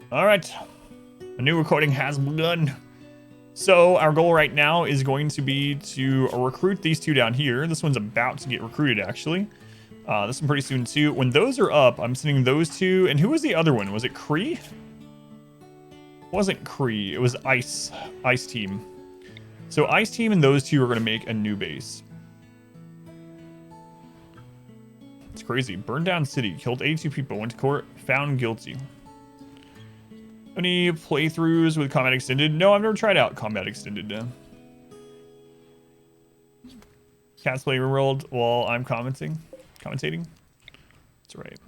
All right. A new recording has begun. So our goal right now is going to be to recruit these two down here. This one's about to get recruited, actually. This one pretty soon, too. When those are up, I'm sending those two. And who was the other one? Was it Kree? It wasn't Kree. It was Ice. Ice Team. So Ice Team and those two are going to make a new base. It's crazy. Burned down city. Killed 82 people. Went to court. Found guilty. Any playthroughs with Combat Extended? No, I've never tried out Combat Extended. Cats play RimWorld while I'm commentating. That's right.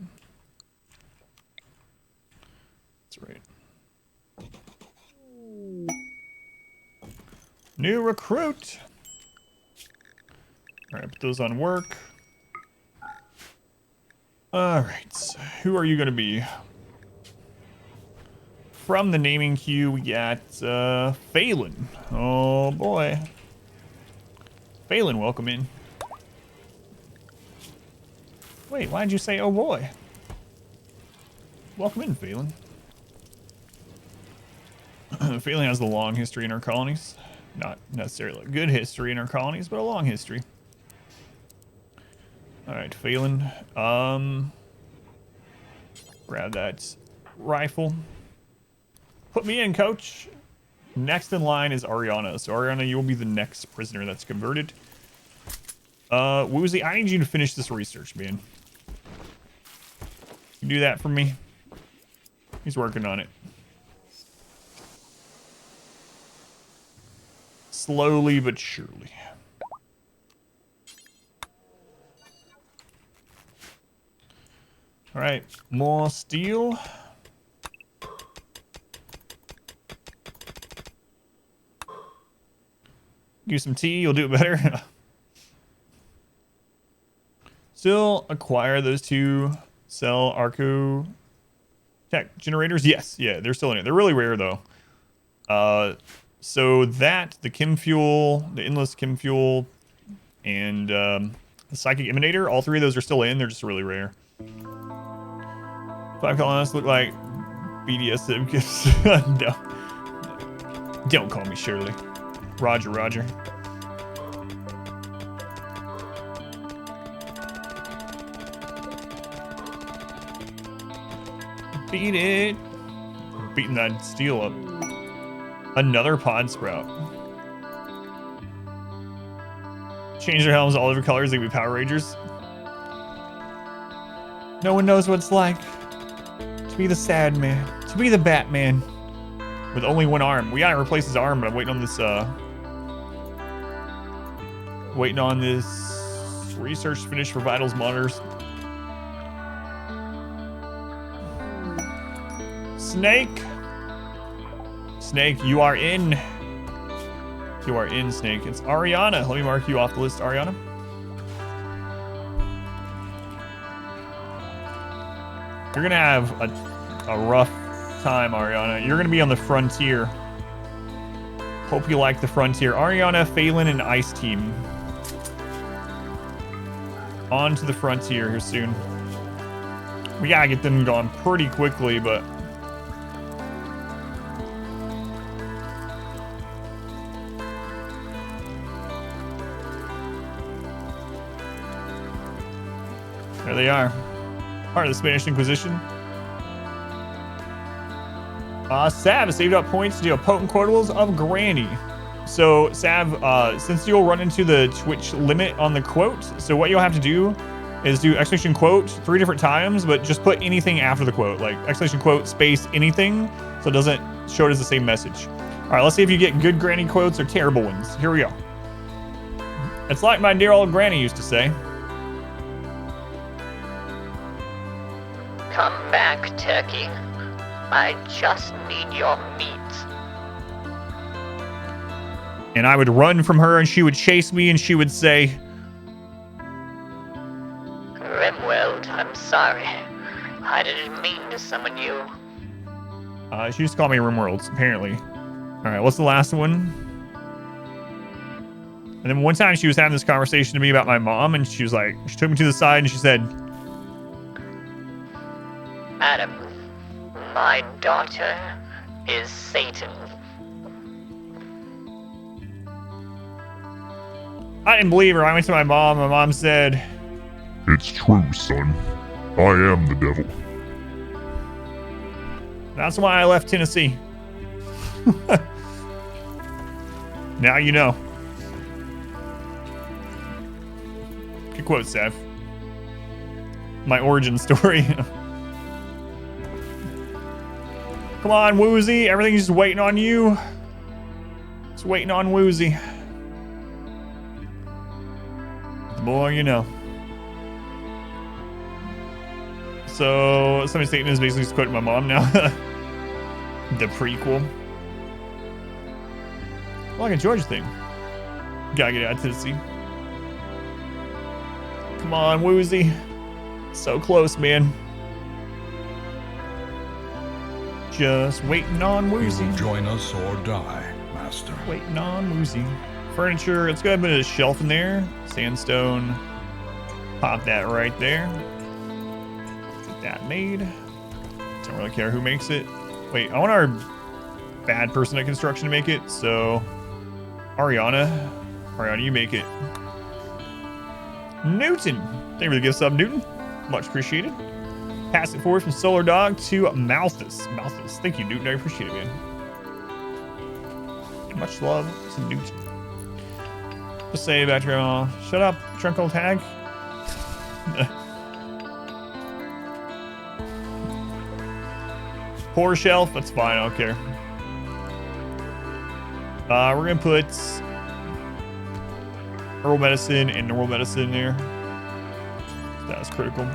That's right. New recruit. All right, put those on work. All right, who are you going to be? From the naming queue, we got Phelan. Oh boy. Phelan, welcome in. Wait, why did you say oh boy? Welcome in, Phelan. Phelan has a long history in our colonies. Not necessarily a good history in our colonies, but a long history. Alright, Phelan. Grab that rifle. Put me in, coach. Next in line is Ariana. So Ariana, you will be the next prisoner that's converted. Woozy, I need you to finish this research, man. You do that for me? He's working on it. Slowly but surely. All right, more steel. Give you some tea, you'll do it better. Still acquire those two. Sell Arco tech generators. Yes, yeah, they're still in it. They're really rare though. So that the chem fuel, the endless chem fuel, and the psychic emanator, all three of those are still in. They're just really rare. 5 colonists look like BDSM kids. No, don't call me Shirley. Roger, Roger. Beat it. Beating that steel up. Another pod sprout. Change their helms all over colors. They can be Power Rangers. No one knows what it's like to be the sad man. To be the Batman. With only one arm. We gotta replace his arm, but I'm waiting on this, research to finish for vitals monitors. Snake! Snake, you are in. You are in, Snake. It's Ariana. Let me mark you off the list, Ariana. You're gonna have a rough time, Ariana. You're gonna be on the frontier. Hope you like the frontier. Ariana, Phelan, and Ice Team. On to the frontier here soon. We gotta get them gone pretty quickly, but... there they are. Part of the Spanish Inquisition. Sav has saved up points to deal potent quotables of Granny. So, Sav, since you'll run into the Twitch limit on the quote, so what you'll have to do is do exclamation quote 3 different times, but just put anything after the quote, like exclamation quote space anything, so it doesn't show it as the same message. All right, let's see if you get good Granny quotes or terrible ones. Here we go. It's like my dear old Granny used to say. Come back, Turkey. I just need your meat. And I would run from her and she would chase me and she would say, RimWorld, I'm sorry. I didn't mean to summon you. She used to call me RimWorlds, apparently. All right, what's the last one? And then one time she was having this conversation to me about my mom and she was like, she took me to the side and she said, Adam, My daughter is Satan. I didn't believe her. I went to my mom. My mom said, It's true, son. I am the devil. that's why I left Tennessee. Now you know. Good quote, Sav. My origin story. Come on, Woozy. Everything's just waiting on you. Just waiting on Woozy. The more you know. So, somebody Satan is basically just quoting my mom now. The prequel. Like a Georgia thing. Gotta get out to Tennessee. Come on, Woozy. So close, man. Just waiting on Woozy. You will join us or die, Master. Waiting on Woozy. Furniture. Let's go ahead and put a shelf in there. Sandstone. Pop that right there. Get that made. Don't really care who makes it. Wait, I want our bad person at construction to make it. So, Ariana, you make it. Newton. Thank you for the gift sub, Newton. Much appreciated. Pass it forward from Solar Dog to Malthus. Thank you, Newton. I appreciate it, man. Much love to Newton. Just say back to shut up, Trunkle Tag. Poor shelf. That's fine. I don't care. We're gonna put herbal medicine and normal medicine in there. That's critical.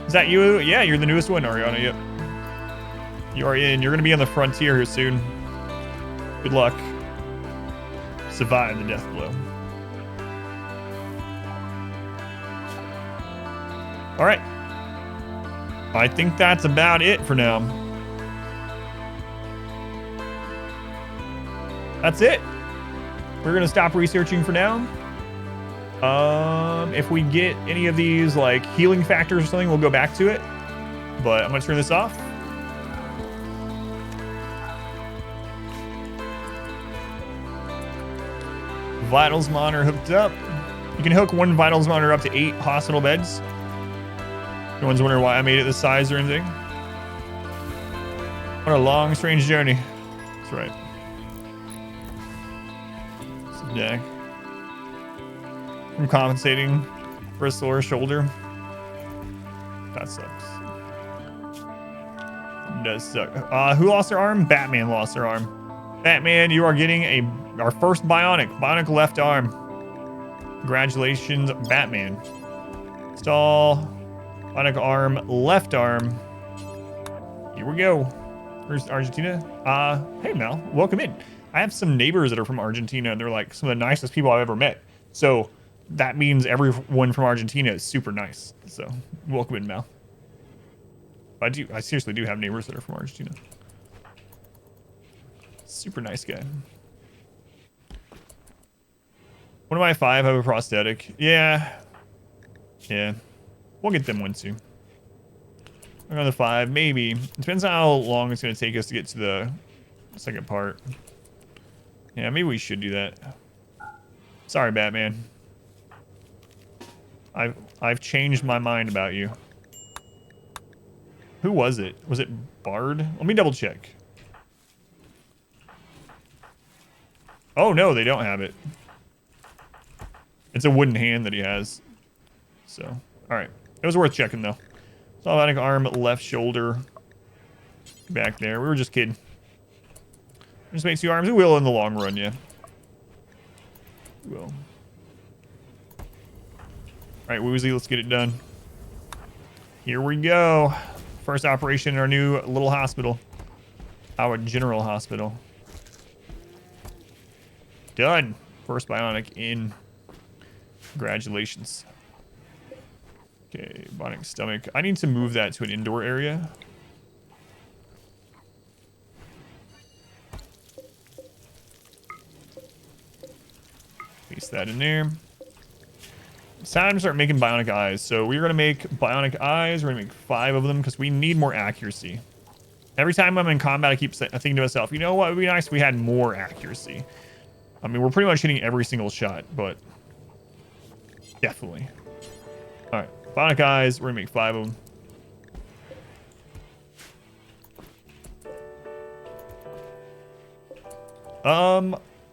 Is that you? Yeah, you're the newest one, Ariana. Yep. You are in. You're going to be on the frontier here soon. Good luck. Survive the death blow. All right. I think that's about it for now. That's it. We're going to stop researching for now. If we get any of these like healing factors or something, we'll go back to it. But I'm gonna turn this off. Vitals monitor hooked up. You can hook one vitals monitor up to 8 hospital beds. No one's wondering why I made it this size or anything. What a long, strange journey. That's right. Jack. I'm compensating for a sore shoulder. That sucks. It does suck. Who lost their arm? Batman lost their arm. Batman, you are getting our first bionic left arm. Congratulations, Batman. Install bionic arm, left arm. Here we go. Where's Argentina? Hey Mel, welcome in. I have some neighbors that are from Argentina, and they're like some of the nicest people I've ever met. So that means everyone from Argentina is super nice. So welcome in, Mel. I seriously do have neighbors that are from Argentina. Super nice guy. One of my 5 have a prosthetic. Yeah. We'll get them one too. Another 5, maybe. It depends on how long it's going to take us to get to the second part. Yeah, maybe we should do that. Sorry, Batman. I've changed my mind about you. Who was it? Was it Bard? Let me double check. Oh no, they don't have it. It's a wooden hand that he has. So, all right. It was worth checking though. Bionic arm, left shoulder. Back there. We were just kidding. Just makes 2 arms. It will in the long run, yeah. It will. Alright, Woozy, let's get it done. Here we go. First operation in our new little hospital. Our general hospital. Done. First bionic in. Congratulations. Okay, bionic stomach. I need to move that to an indoor area. Paste that in there. it's time to start making bionic eyes. So we're going to make bionic eyes. We're going to make 5 of them because we need more accuracy. Every time I'm in combat, I keep thinking to myself, you know what? It would be nice if we had more accuracy. I mean, we're pretty much hitting every single shot, but definitely. All right, bionic eyes. We're going to make 5 of them.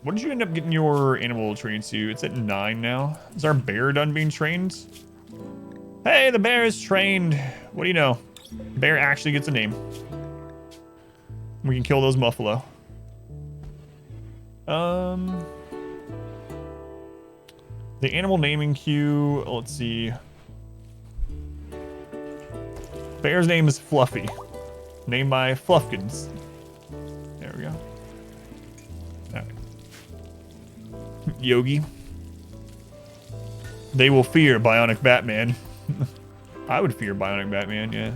What did you end up getting your animal trained to? It's at 9 now. Is our bear done being trained? Hey, the bear is trained. What do you know? Bear actually gets a name. We can kill those buffalo. The animal naming queue. Let's see. Bear's name is Fluffy. Named by Fluffkins. There we go. Yogi. They will fear Bionic Batman. I would fear Bionic Batman, yeah.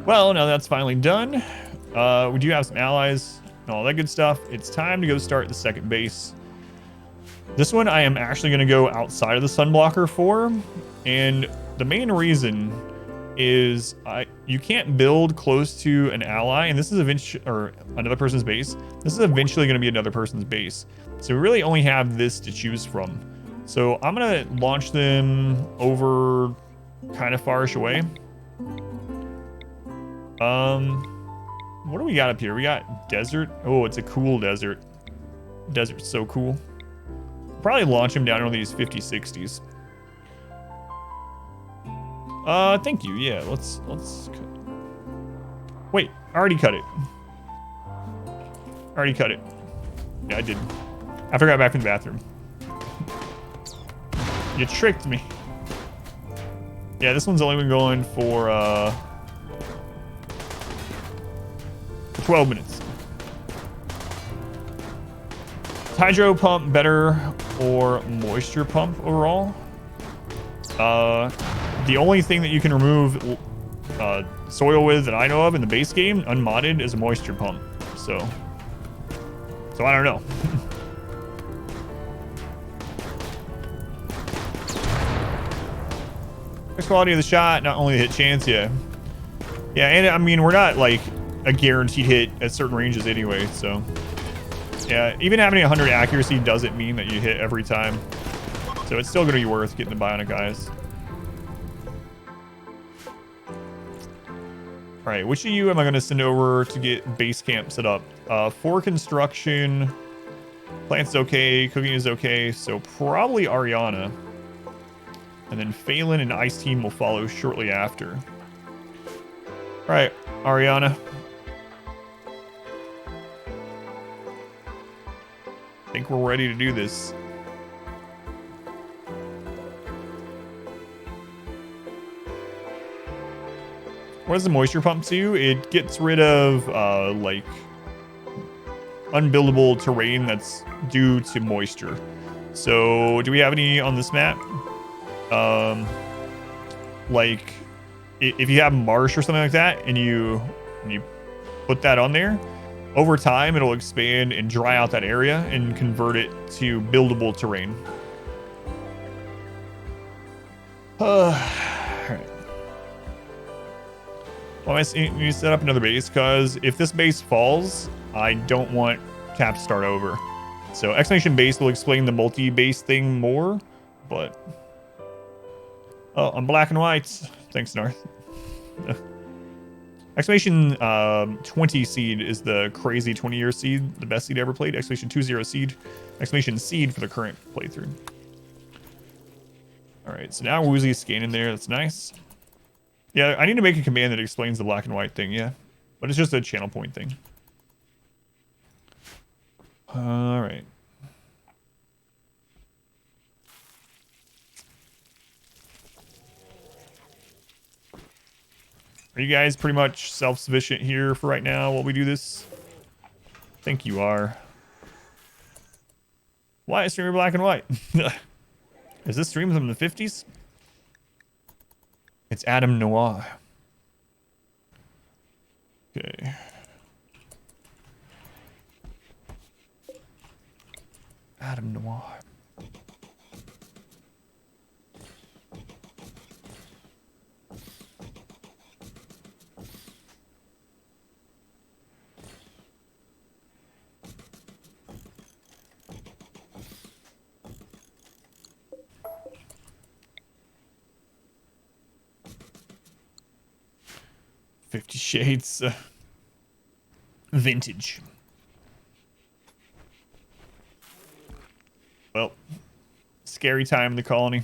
Well, now that's finally done. We do have some allies and all that good stuff. It's time to go start the second base. This one I am actually going to go outside of the sunblocker for, and the main reason is you can't build close to an ally, and this is eventually, or another person's base. This is eventually going to be another person's base. So we really only have this to choose from. So I'm going to launch them over kind of farish away. What do we got up here? We got desert. Oh, it's a cool desert. Desert's so cool. Probably launch him down on these 50-60s. Thank you. Yeah, let's cut. Wait, I already cut it. Already cut it. Yeah, I did. After I got back from the bathroom. You tricked me. Yeah, this one's only been going for 12 minutes. Is hydro pump better or moisture pump overall? The only thing that you can remove soil with that I know of in the base game, unmodded, is a moisture pump. So I don't know. Next quality of the shot, not only the hit chance, yeah. Yeah, and I mean, we're not like a guaranteed hit at certain ranges anyway, so. Yeah, even having 100 accuracy doesn't mean that you hit every time. So it's still going to be worth getting the bionic eyes. All right, which of you am I going to send over to get base camp set up? For construction, plants is okay, cooking is okay, so probably Ariana. And then Phelan and Ice Team will follow shortly after. All right, Ariana. I think we're ready to do this. What does the moisture pump do? It gets rid of like unbuildable terrain that's due to moisture. So do we have any on this map? Like if you have marsh or something like that and you put that on there, over time it'll expand and dry out that area and convert it to buildable terrain. All right. Well, I need to set up another base because if this base falls, I don't want Cap to start over. So exclamation base will explain the multi-base thing more, but oh, I'm black and white. Thanks, Narth. Exclamation 20 seed is the crazy 20-year seed, the best seed ever played. Exclamation 20 seed. Exclamation seed for the current playthrough. All right, so now Woozy's scanning there. That's nice. Yeah, I need to make a command that explains the black and white thing, yeah. But it's just a channel point thing. All right. Are you guys pretty much self-sufficient here for right now while we do this? I think you are. Why is streamer black and white? Is this stream from the 50s? It's Adam Noir. Okay. Adam Noir. $50 Shades. Vintage. Well, scary time in the colony.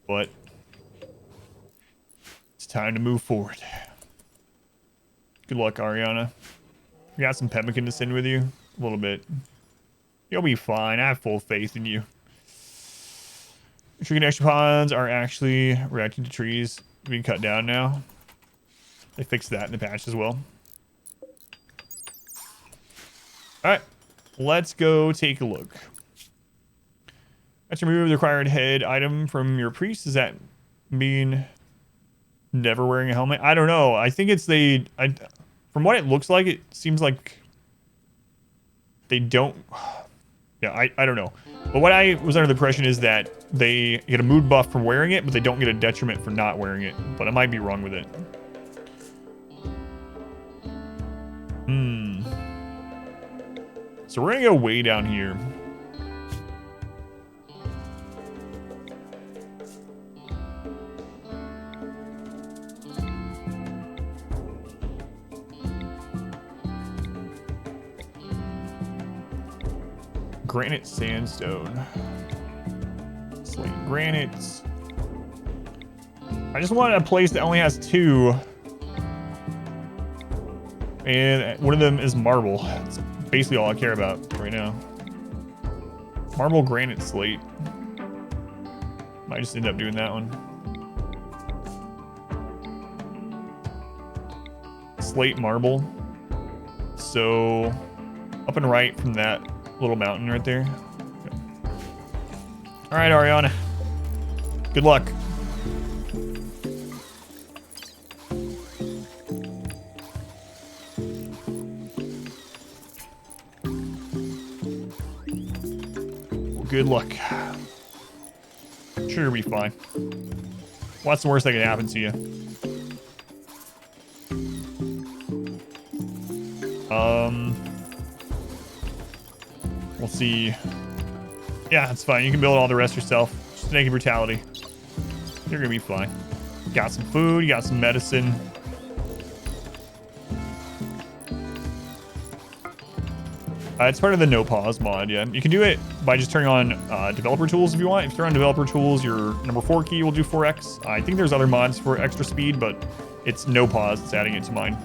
But it's time to move forward. Good luck, Ariana. You got some pemmican to send with you? A little bit. You'll be fine. I have full faith in you. Tree connection ponds are actually reacting to trees being cut down now. They fixed that in the patch as well. Alright. Let's go take a look. Let's remove the required head item from your priest. Does that mean never wearing a helmet? I don't know. I think it's from what it looks like, it seems like they don't. Yeah, I don't know. But what I was under the impression is that they get a mood buff from wearing it, but they don't get a detriment for not wearing it. But I might be wrong with it. So we're gonna go way down here. Granite sandstone. Slate granites. I just want a place that only has 2. And one of them is marble. That's basically all I care about right now. Marble granite slate. Might just end up doing that one. Slate marble. So up and right from that little mountain right there. Okay. All right, Ariana. Good luck. Good luck. Sure, you'll be fine. What's the worst that can happen to you? We'll see. Yeah, it's fine. You can build all the rest yourself. Just naked brutality. You're gonna be fine. You got some food. You got some medicine. It's part of the no pause mod, yeah. You can do it by just turning on developer tools if you want. If you turn on developer tools, your number 4 key will do 4x. I think there's other mods for extra speed, but it's no pause. It's adding it to mine.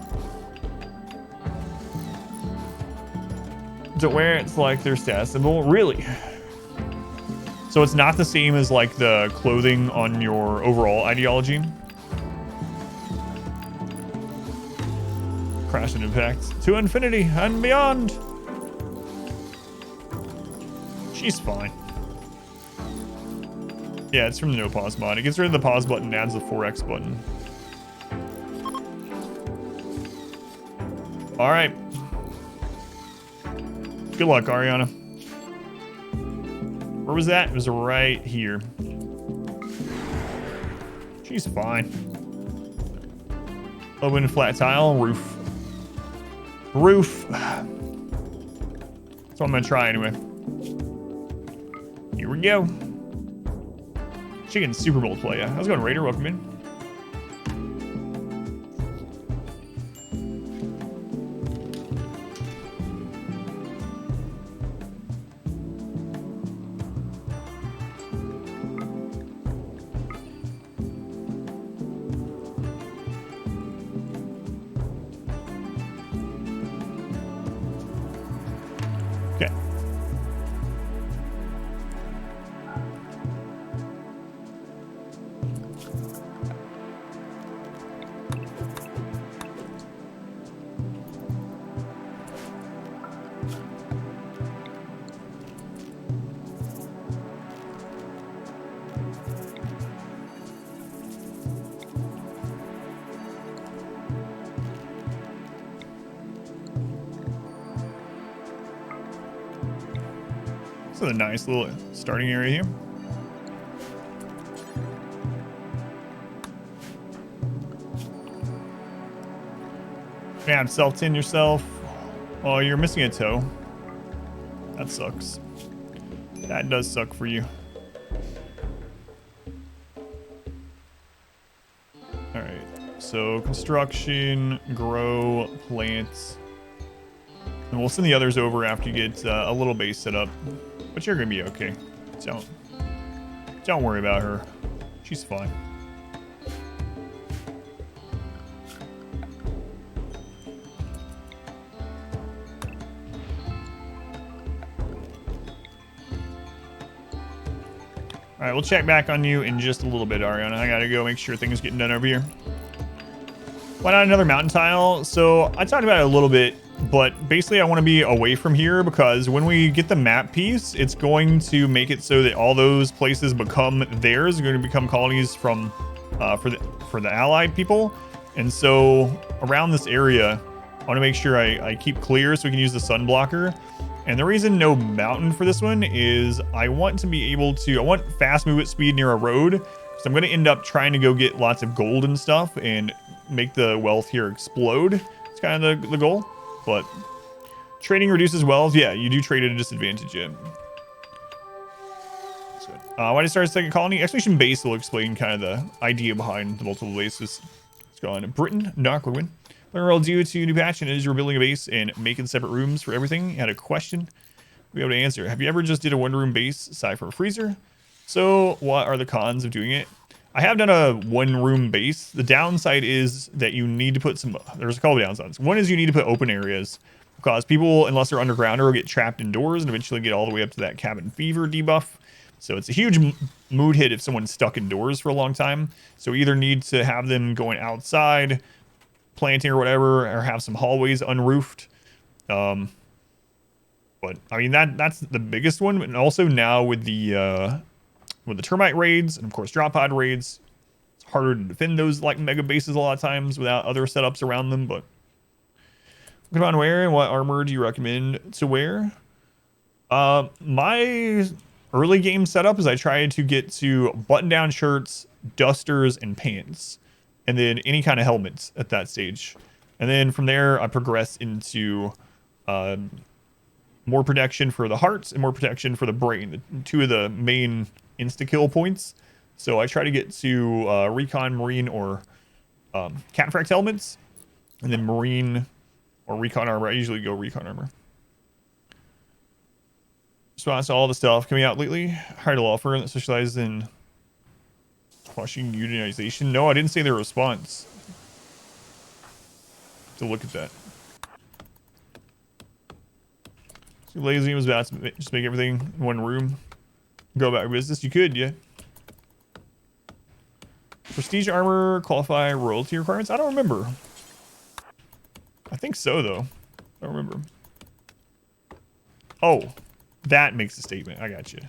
Don't wear it's like their status symbol. Really? So it's not the same as like the clothing on your overall ideology. Crash and impact to infinity and beyond. She's fine. Yeah, it's from the no pause mod. It gets rid of the pause button and adds the 4x button. All right. Good luck, Ariana. Where was that? It was right here. She's fine. Open flat tile, roof. Roof. That's what I'm gonna try anyway. Here we go. Chicken Super Bowl play. How's it going, Raider? Welcome in. Okay. This is a nice little starting area here. Yeah, self-tin yourself. Oh, you're missing a toe. That sucks. That does suck for you. Alright, so construction, grow, plants. And we'll send the others over after you get a little base set up. But you're gonna be okay. Don't worry about her. She's fine. All right, we'll check back on you in just a little bit, Ariana. I gotta go make sure things getting done over here. Why not another mountain tile? So I talked about it a little bit, but basically I want to be away from here because when we get the map piece, it's going to make it so that all those places become theirs. They're going to become colonies from for the allied people. And so around this area, I want to make sure I keep clear so we can use the sun blocker. And the reason no mountain for this one is I want to be able to, I want fast movement speed near a road. So I'm going to end up trying to go get lots of gold and stuff and make the wealth here explode. It's kind of the goal. But trading reduces wealth. Yeah, you do trade at a disadvantage. Yeah. That's good. Why did I start a second colony? Expedition base will explain kind of the idea behind the multiple bases. Let's go on. Britain, Darkwing. RimWorld due to new patch, and as you're building a base and making separate rooms for everything, you had a question we'll be able to answer. Have you ever just did a one-room base aside from a freezer? So what are the cons of doing it? I have done a one-room base. The downside is that you need to put some, there's a couple of downsides. One is you need to put open areas because people, unless they're underground, will get trapped indoors and eventually get all the way up to that cabin fever debuff. So it's a huge mood hit if someone's stuck indoors for a long time. So we either need to have them going outside, planting or whatever, or have some hallways unroofed. But I mean that's the biggest one. And also now with the termite raids and of course drop pod raids, it's harder to defend those like mega bases a lot of times without other setups around them. But what on wear and what armor do you recommend to wear? My early game setup is I tried to get to button down shirts, dusters, and pants. And then any kind of helmets at that stage. And then from there, I progress into more protection for the hearts and more protection for the brain. Two of the main insta-kill points. So I try to get to recon, marine, or cataphracts helmets. And then marine or recon armor. I usually go recon armor. Response to all the stuff coming out lately. Hired a law firm that specializes in Washing unionization? No, I didn't say their response. So look at that. So lazy was about to just make everything in one room. Go about your business. You could, yeah. Prestige armor qualify royalty requirements? I don't remember. I think so though. I don't remember. Oh, that makes a statement. I got you.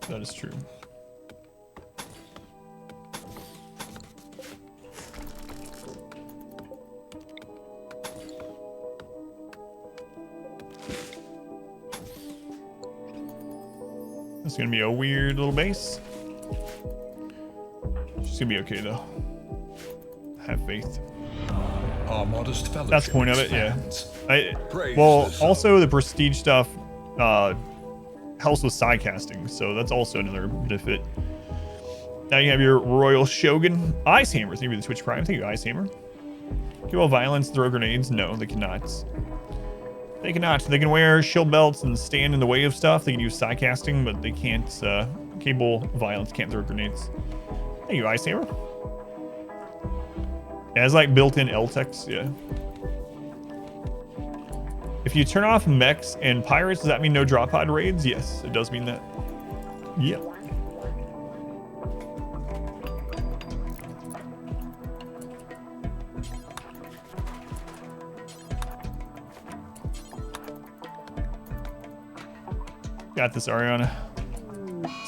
That is true. It's gonna be a weird little base. She's gonna be okay though. Have faith. Our modest fellowship. That's the point of it, yeah. Praise Well, the also the prestige stuff helps with side casting, so that's also another benefit. Now you have your Royal Shogun. Ice Hammer. Thank you for the Twitch Prime. Thank you, Ice Hammer. Can all violence throw grenades? No, they cannot. They cannot. They can wear shield belts and stand in the way of stuff. They can use side casting, but they can't. Cable violence can't throw grenades. Thank you, Ice Hammer. It has like built-in L-Tex, yeah. If you turn off mechs and pirates, does that mean no drop pod raids? Yes, it does mean that. Yep. Got this, Ariana.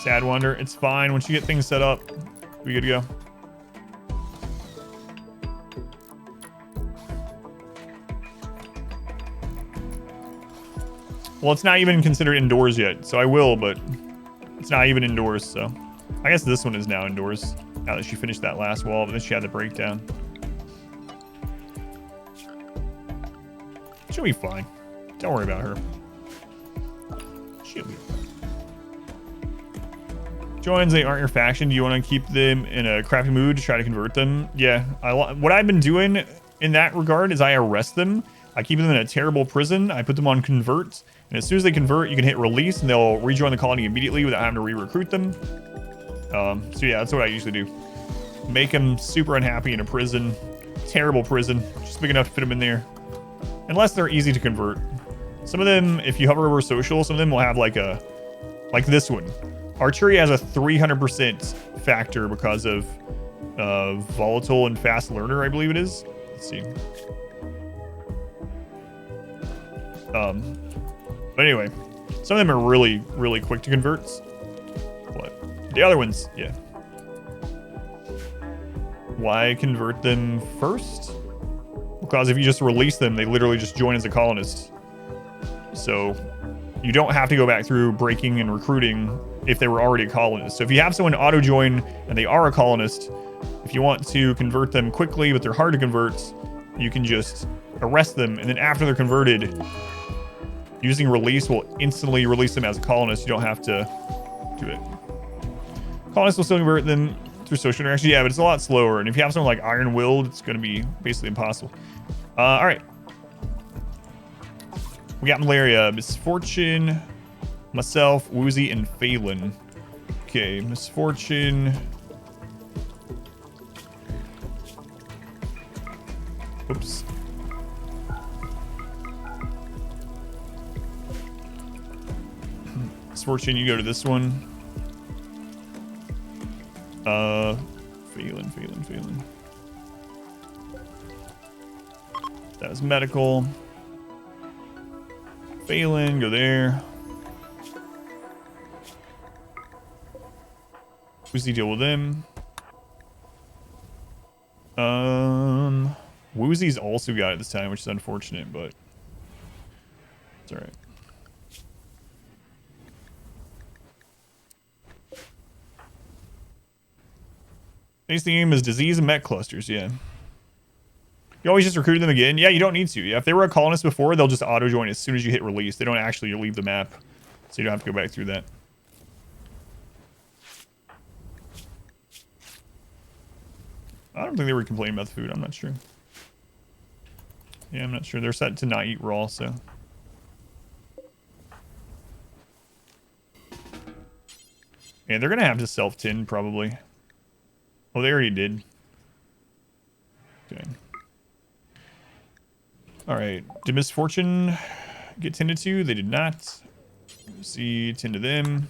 Sad Wonder. It's fine. Once you get things set up, we good to go. Well, it's not even considered indoors yet, so I will, but it's not even indoors, so. I guess this one is now indoors, now that she finished that last wall, but then she had the breakdown. She'll be fine. Don't worry about her. She'll be fine. Joins, they aren't your faction. Do you want to keep them in a crappy mood to try to convert them? Yeah. What I've been doing in that regard is I arrest them. I keep them in a terrible prison. I put them on convert. And as soon as they convert, you can hit release and they'll rejoin the colony immediately without having to re-recruit them. So yeah, that's what I usually do. Make them super unhappy in a prison. Terrible prison. Just big enough to fit them in there. Unless they're easy to convert. Some of them, if you hover over social, some of them will have like this one. Archery has a 300% factor because of volatile and fast learner, I believe it is. Let's see. But anyway, some of them are really, really quick to convert. But the other ones, yeah. Why convert them first? Because if you just release them, they literally just join as a colonist. So you don't have to go back through breaking and recruiting if they were already a colonist. So if you have someone auto join and they are a colonist, if you want to convert them quickly, but they're hard to convert, you can just arrest them. And then after they're converted, using release will instantly release them as a colonist. You don't have to do it. Colonists will still convert them through social interaction. Yeah, but it's a lot slower. And if you have someone like Iron Willed, it's going to be basically impossible. All right. We got Malaria, Misfortune, myself, Woozy, and Phelan. Okay, Misfortune. Oops. Misfortune, you go to this one. Phelan. That was medical. Phelan, go there. Woozy, deal with them. Woozy's also got it this time, which is unfortunate, but it's alright. Next theme is disease and mech clusters, yeah. You always just recruit them again? Yeah, you don't need to. Yeah, if they were a colonist before, they'll just auto-join as soon as you hit release. They don't actually leave the map, so you don't have to go back through that. I don't think they were complaining about the food. I'm not sure. Yeah, I'm not sure. They're set to not eat raw, so. Yeah, they're going to have to self-tin, probably. Oh, they already did. Okay. Alright. Did Misfortune get tended to? They did not. See, tend to them.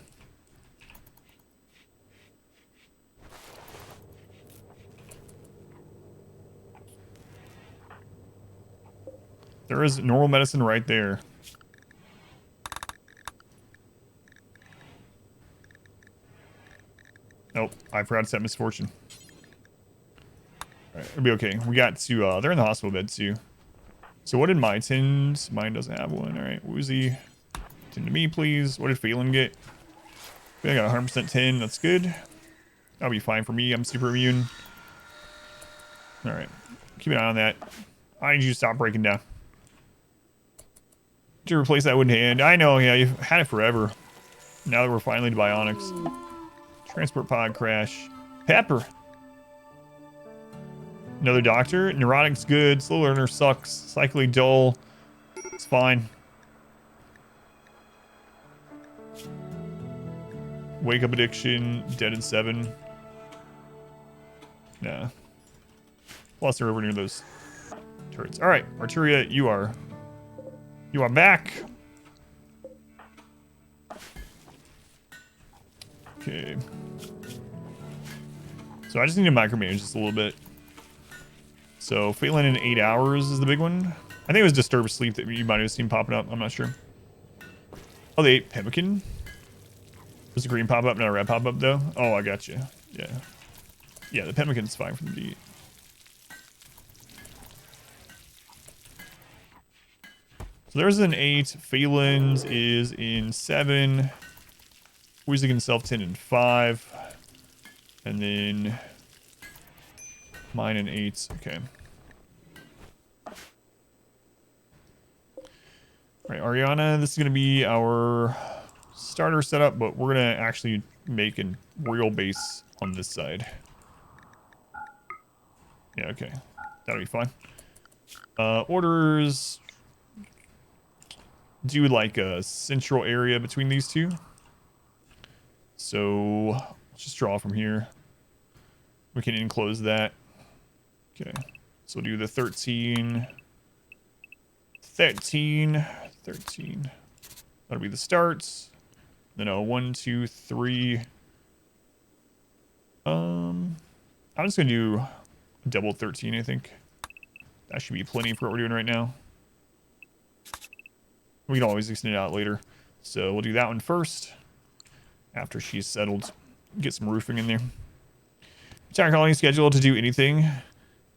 There is normal medicine right there. Nope, I forgot to set Misfortune. Alright, it'll be okay. We got to, they're in the hospital bed too. So what did mine tend? Mine doesn't have one. Alright, Woozy. Tend to me, please. What did Phelan get? I got 100% 10. That's good. That'll be fine for me. I'm super immune. Alright. Keep an eye on that. I need you to stop breaking down. To replace that wooden hand. I know, yeah, you've had it forever. Now that we're finally to bionics. Transport pod crash. Pepper. Another doctor. Neurotic's good. Slow learner sucks. Cyclically dull. It's fine. Wake up addiction. Dead in 7. Nah. Plus they're over near those turrets. Alright, Arteria, you are back. Okay. So I just need to micromanage this a little bit. So Phelan in 8 hours is the big one. I think it was disturbed sleep that you might have seen popping up. I'm not sure. Oh, they ate pemmican? Was the green pop up, not a red pop up though? Oh, I got you. Yeah. Yeah, the pemmican's fine for them to eat. So there's an 8. Phelan's is in 7. Wheezing himself 10 and 5. And then mine and 8. Okay. All right, Ariana, this is going to be our starter setup, but we're going to actually make a real base on this side. Yeah, okay. That'll be fine. Orders. Do like a central area between these two. So let's just draw from here. We can enclose that. Okay. So we'll do the 13. 13. 13. That'll be the starts. Then a 1, 2, 3. I'm just gonna do double 13, I think. That should be plenty for what we're doing right now. We can always extend it out later. So we'll do that one first. After she's settled. Get some roofing in there. Entire colony scheduled to do anything.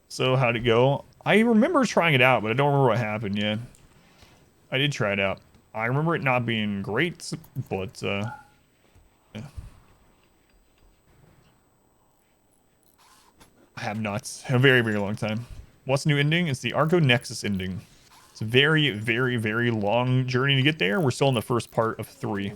So how'd it go? I remember trying it out, but I don't remember what happened yet. I did try it out. I remember it not being great, but yeah. I have not. A very, very long time. What's the new ending? It's the Archonexus ending. It's a very, very, very long journey to get there. We're still in the first part of 3.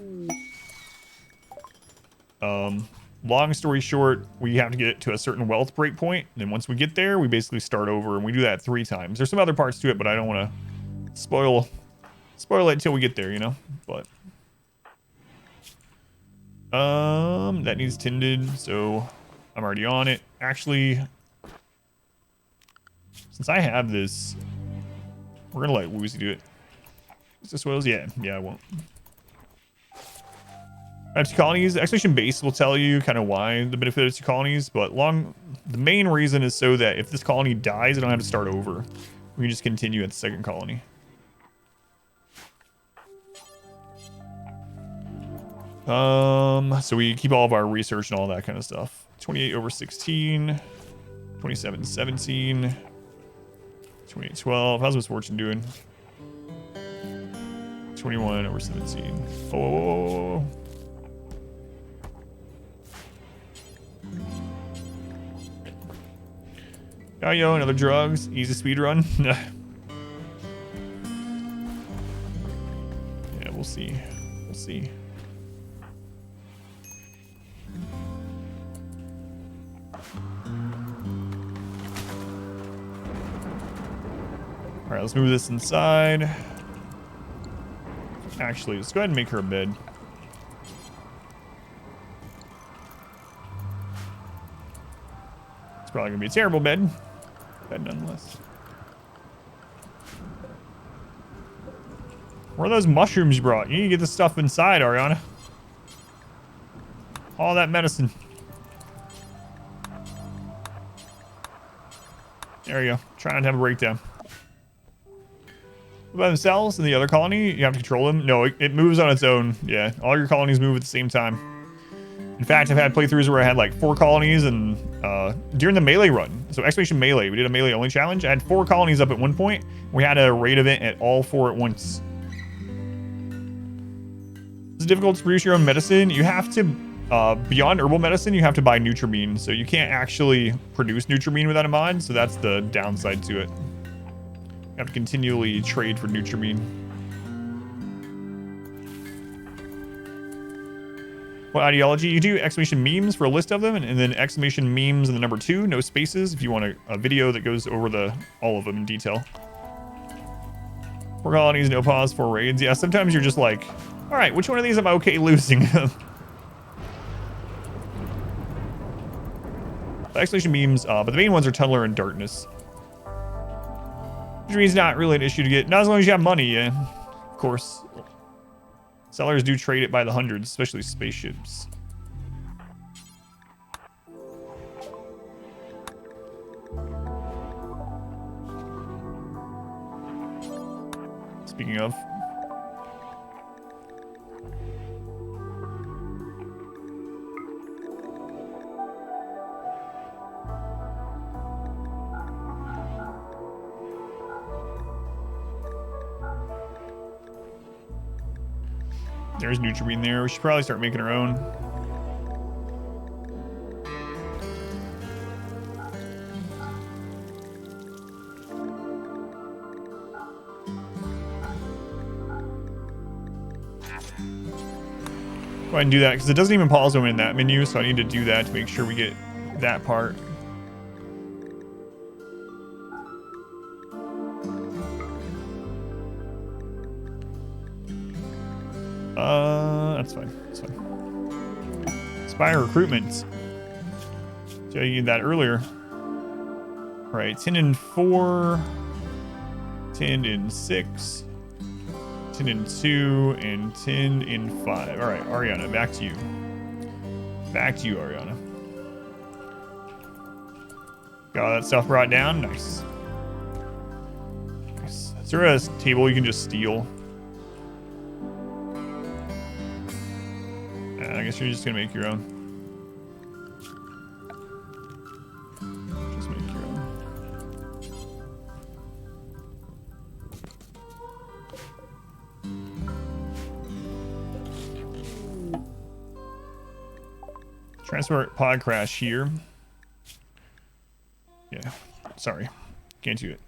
Long story short, we have to get to a certain wealth breakpoint. And then once we get there, we basically start over, and we do that 3 times. There's some other parts to it, but I don't want to spoil it until we get there, you know. But that needs tended, so I'm already on it. Actually, since I have this, we're gonna let Woozy do it. Is this Wills? Yeah, I won't. Two colonies. Expedition base will tell you kind of why the benefit of 2 colonies, but the main reason is so that if this colony dies, I don't have to start over. We can just continue at the 2nd colony. So we keep all of our research and all that kind of stuff. 28 over 16, 27, 17, 28, 12. How's Miss Fortune doing? 21 over 17. Oh. Oh, yo, another drugs. Easy speed run. Yeah, we'll see. We'll see. All right, let's move this inside. Actually, let's go ahead and make her a bed. It's probably gonna be a terrible bed. Bed nonetheless. Where are those mushrooms you brought? You need to get this stuff inside, Ariana. All that medicine. There you go. Trying not to have a breakdown. By themselves in the other colony, you have to control them. No, it moves on its own. Yeah, all your colonies move at the same time. In fact, I've had playthroughs where I had like 4 colonies, and during the melee run, so Expedition Melee, we did a melee only challenge. I had 4 colonies up at one point. We had a raid event at all 4 at once. It's difficult to produce your own medicine. You have to, beyond herbal medicine, you have to buy Nutrimine. So you can't actually produce Nutrimine without a mod. So that's the downside to it. You have to continually trade for Nutrimine. What ideology? You do exclamation memes for a list of them, and then exclamation memes and the number 2, no spaces, if you want a video that goes over all of them in detail. 4 colonies, no pause, 4 raids. Yeah, sometimes you're just like, all right, which one of these am I okay losing? The exclamation memes, but the main ones are Tunneler and Darkness. Which means not really an issue to get. Not as long as you have money, yeah. Of course. Sellers do trade it by the hundreds, especially spaceships. Speaking of. There's Nutrient there. We should probably start making our own. Go ahead and do that because it doesn't even pause them in that menu, so I need to do that to make sure we get that part. That's fine. That's fine. Spire recruitment. Tell you that earlier. All right, 10 and 4, 10 and 6, 10 and 2, and 10 and 5. All right, Ariana, back to you. Back to you, Ariana. Got all that stuff brought down. Nice. Nice. Is there a table you can just steal? I guess you're just gonna make your own. Just make your own. Transport pod crash here. Yeah, sorry, can't do it.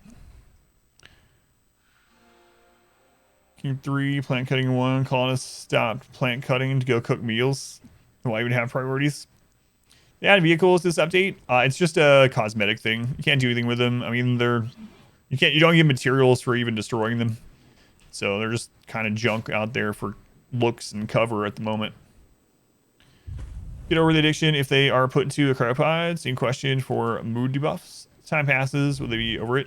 King 3, plant cutting 1. Colonists stopped plant cutting to go cook meals. Why even have priorities? They added vehicles this update. It's just a cosmetic thing. You can't do anything with them. I mean, you don't get materials for even destroying them. So they're just kind of junk out there for looks and cover at the moment. Get over the addiction if they are put into a cryopod. Same question for mood debuffs. Time passes, will they be over it?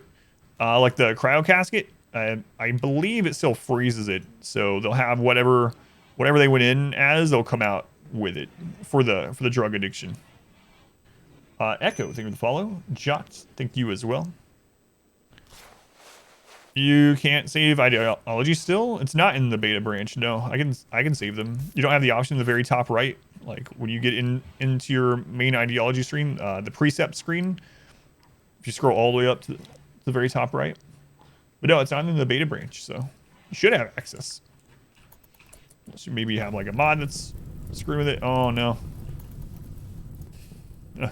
Like the cryo casket. I believe it still freezes it, so they'll have whatever they went in as, they'll come out with it for the drug addiction. Echo, thank you for the follow. Jot, thank you as well. You can't save ideology still. It's not in the beta branch. No, I can save them. You don't have the option in the very top right, like when you get into your main ideology screen, the precept screen. If you scroll all the way up to the very top right. But no, it's not in the beta branch, so you should have access. So maybe you have like a mod that's screwing with it. Oh no. The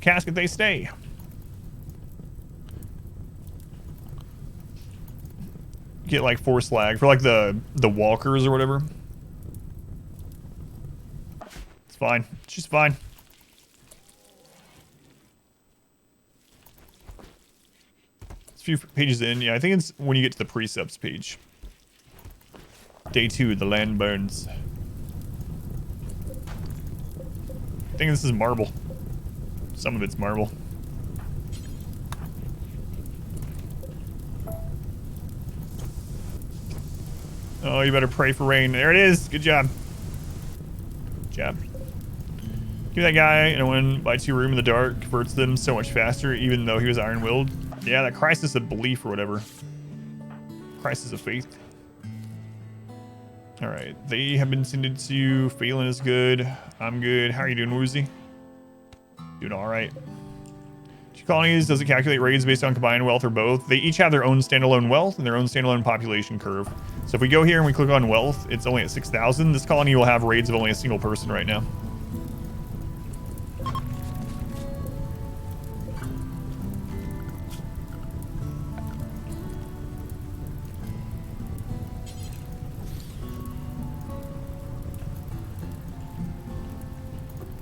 casket, they stay. Get like 4 slag for like the walkers or whatever. It's fine. It's just fine. Few pages in, yeah, I think it's when you get to the precepts page. Day 2, the land burns. I think this is marble. Some of it's marble. Oh, you better pray for rain. There it is. Good job. Good job. Give that guy and one by 2 room in the dark converts them so much faster, even though he was iron-willed. Yeah, that crisis of belief or whatever. Crisis of faith. All right, they have been sent to. Phelan is good. I'm good. How are you doing, Woozy? Doing all right. 2 colonies, does it calculate raids based on combined wealth or both? They each have their own standalone wealth and their own standalone population curve. So if we go here and we click on wealth, it's only at 6,000. This colony will have raids of only a single person right now.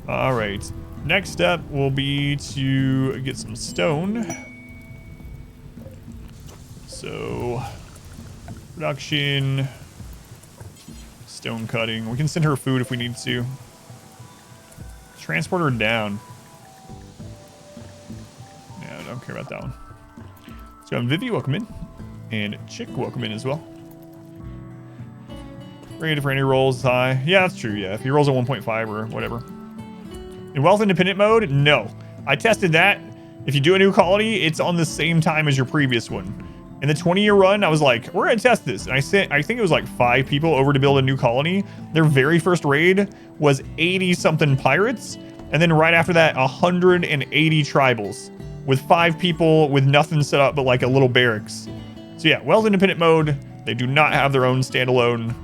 All right, next step will be to get some stone. So, production, stone cutting. We can send her food if we need to. Transport her down. No, I don't care about that one. So, Vivi, welcome in. And Chick, welcome in as well. Rated for any rolls high. Yeah, that's true, yeah. If he rolls a 1.5 or whatever. In wealth independent mode, no. I tested that. If you do a new colony, it's on the same time as your previous one. In the 20-year run, I was like, we're gonna test this. And I think it was like 5 people over to build a new colony. Their very first raid was 80-something pirates. And then right after that, 180 tribals with 5 people with nothing set up but like a little barracks. So yeah, Wealth Independent mode, they do not have their own standalone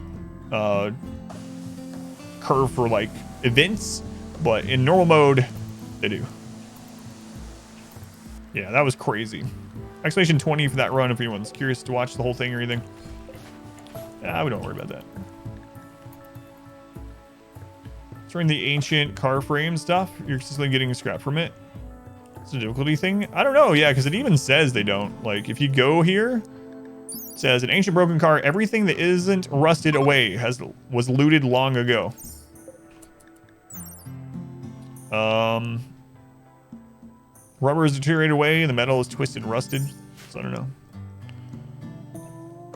curve for like events, but in normal mode, they do. Yeah, that was crazy. Exclamation 20 for that run if anyone's curious to watch the whole thing or anything. We don't worry about that. During the ancient car frame stuff, you're consistently getting scrap from it. It's a difficulty thing. I don't know. Yeah, because it even says they don't. Like, if you go here, it says an ancient broken car. Everything that isn't rusted away was looted long ago. Rubber is deteriorated away, and the metal is twisted and rusted. So I don't know.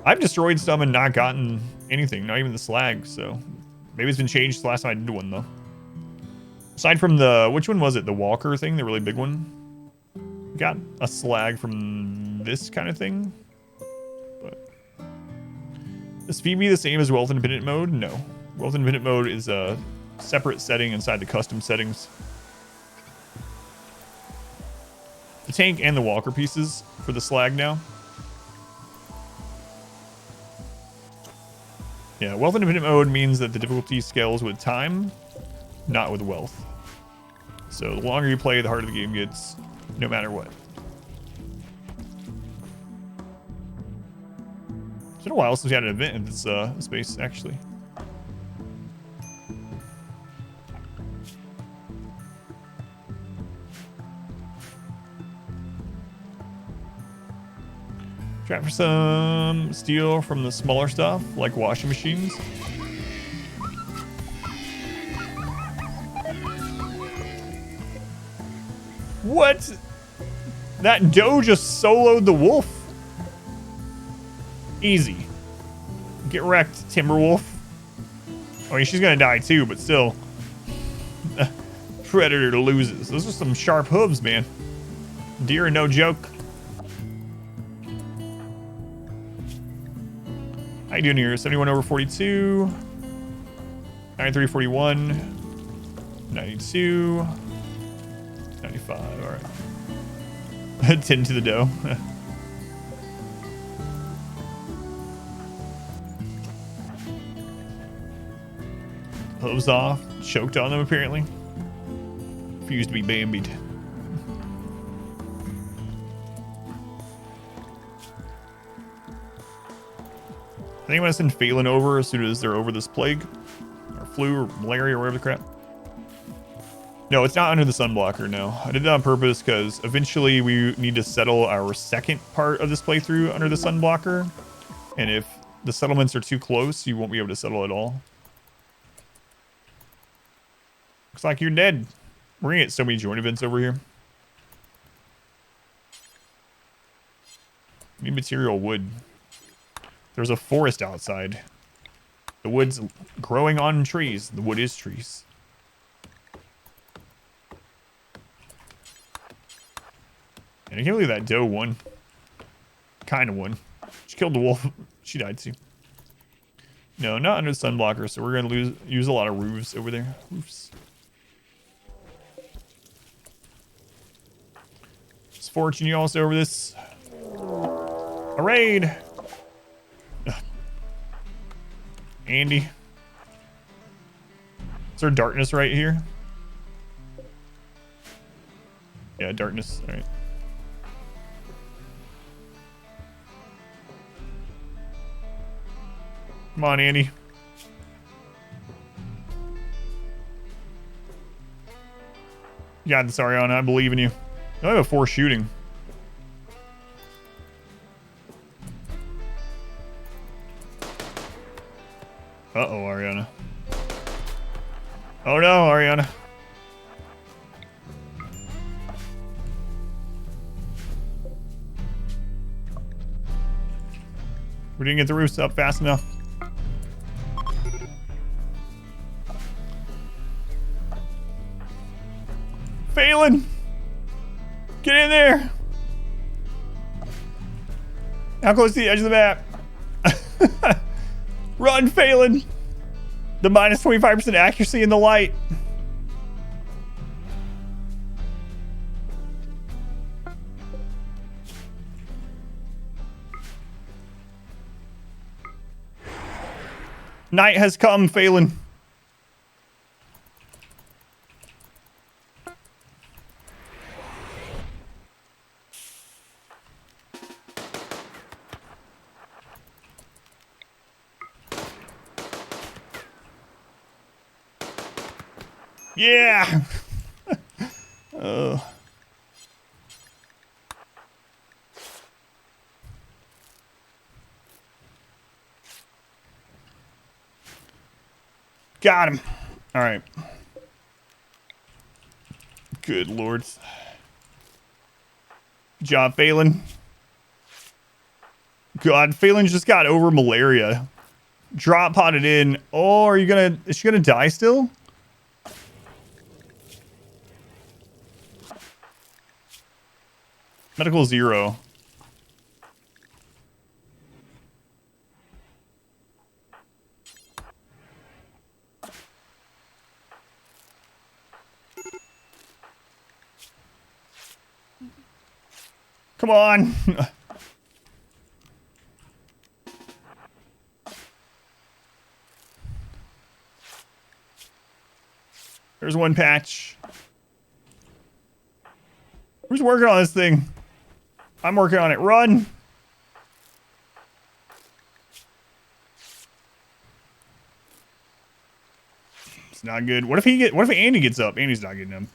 I've destroyed some and not gotten anything, not even the slag. So maybe it's been changed the last time I did one though. Aside from the, which one was it? The Walker thing, the really big one. Got a slag from this kind of thing. But is Phoebe the same as Wealth Independent mode? No. Wealth Independent mode is a separate setting inside the custom settings. The tank and the Walker pieces for the slag now. Yeah, Wealth Independent mode means that the difficulty scales with time, not with wealth. So the longer you play, the harder the game gets, no matter what. It's been a while since we had an event in this space, actually. Try for some steel from the smaller stuff, like washing machines. What? That doe just soloed the wolf. Easy. Get wrecked, Timberwolf. I mean, she's gonna die too, but still. Predator loses. Those are some sharp hooves, man. Deer, no joke. How you doing here? 71 over 42. 93, 41. 92. 95, all right. 10 to the dough. Hooves off. Choked on them, apparently. Refused to be bambied. I think I'm gonna send Phelan over as soon as they're over this plague. Or flu or malaria or whatever the crap. No, it's not under the sunblocker, no. I did that on purpose because eventually we need to settle our second part of this playthrough under the sunblocker. And if the settlements are too close, you won't be able to settle at all. Looks like you're dead. We're gonna get so many joint events over here. Need material wood. There's a forest outside. The wood's growing on trees. The wood is trees. And I can't believe that doe won. Kind of won. She killed the wolf. She died too. No, not under the sunblocker, so we're gonna use a lot of roofs over there. Roofs. It's fortune you also over this. A raid. Andy. Is there darkness right here? Yeah, darkness. All right. Come on, Andy. You got this, Ariana. I believe in you. I have a 4 shooting. Uh-oh, Ariana. Oh no, Ariana. We didn't get the roofs up fast enough. Phelan! Get in there! How close to the edge of the map? Run, Phelan! The minus 25% accuracy in the light. Night has come, Phelan. Yeah. Got him. All right. Good lords. Good job, Phelan. God, Phelan just got over malaria. Drop potted in. Oh, are you gonna? Is she gonna die still? Medical 0. Come on. There's one patch. Who's working on this thing? I'm working on it. Run. It's not good. What if Andy gets up? Andy's not getting him.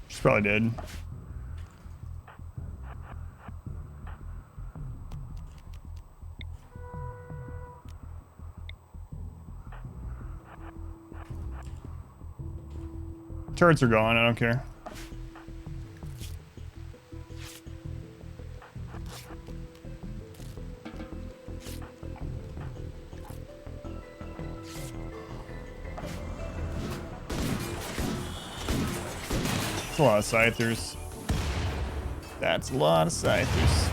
She's probably dead. Turrets are gone. I don't care. That's a lot of scythers. That's a lot of scythers.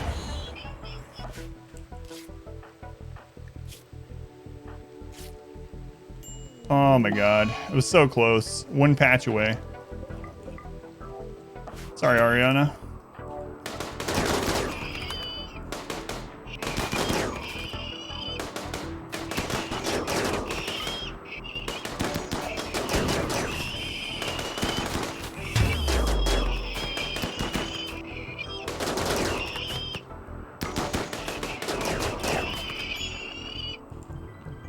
Oh my god. It was so close. One patch away. Sorry, Ariana.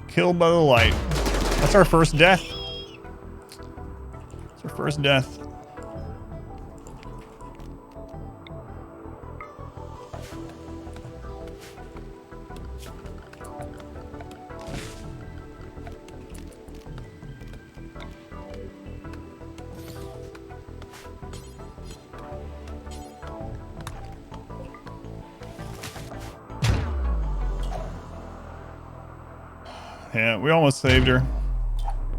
Killed by the light. That's our first death. It's our first death. Yeah, we almost saved her.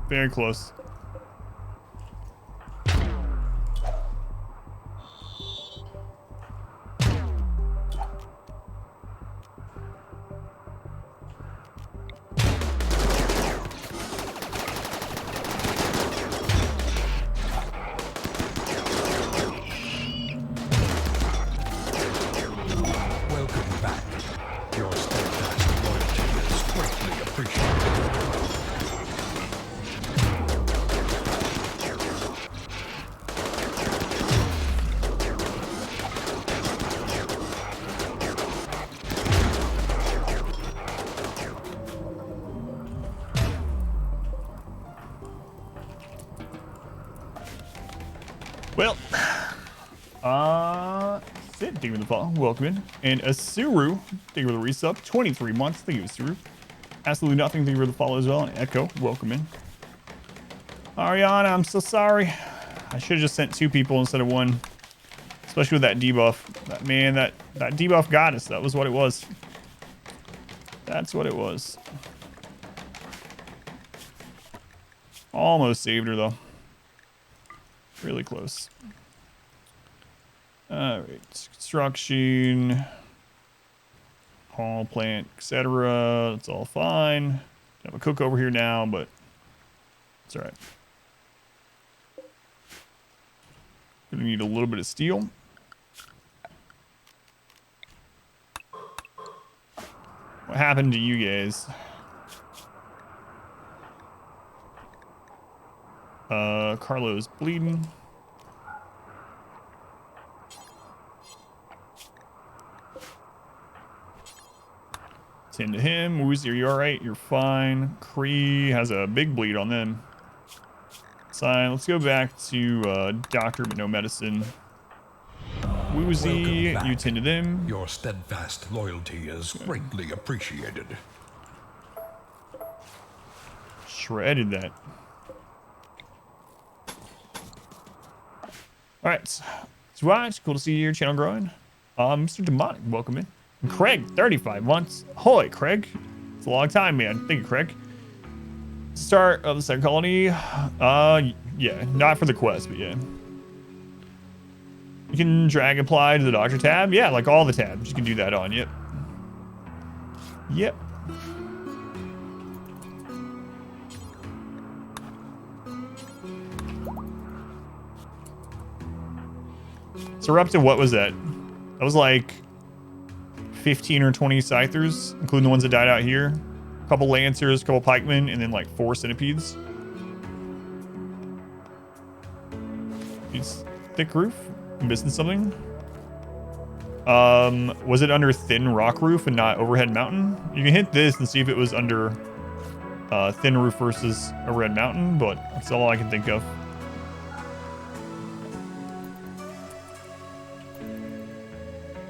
Very close. Welcome back. Your steadfast loyalty is greatly appreciated. Well, Sid, thank you for the follow. Welcome in. And Asuru, thank you for the resub. 23 months. Thank you, Asuru. Absolutely nothing. Thank you for the follow as well. And Echo, welcome in. Ariana, I'm so sorry. I should have just sent 2 people instead of 1. Especially with that debuff. That debuff got us. That was what it was. That's what it was. Almost saved her though. Really close. Alright. Construction. Hall plant, etc. It's all fine. Have a cook over here now, but it's alright. Gonna need a little bit of steel. What happened to you guys? Carlo's bleeding. Tend to him. Woozy, are you alright? You're fine. Cree has a big bleed on them. Sign. Let's go back to doctor but no medicine. Woozy, you tend to them. Your steadfast loyalty is greatly appreciated. Shredded that. Alright. Swatch, cool to see your channel growing. Mr. Demonic, welcome in. And Craig, 35 months. Holy Craig. It's a long time, man. Thank you, Craig. Start of the second colony. Yeah, not for the quest, but yeah. You can drag apply to the doctor tab. Yeah, like all the tabs. You can do that on. Yep. Yep. So we're up to, what was that? That was like 15 or 20 scythers, including the ones that died out here. A couple lancers, a couple pikemen, and then like 4 centipedes. It's thick roof. I'm missing something. Was it under thin rock roof and not overhead mountain? You can hit this and see if it was under thin roof versus overhead mountain, but that's all I can think of.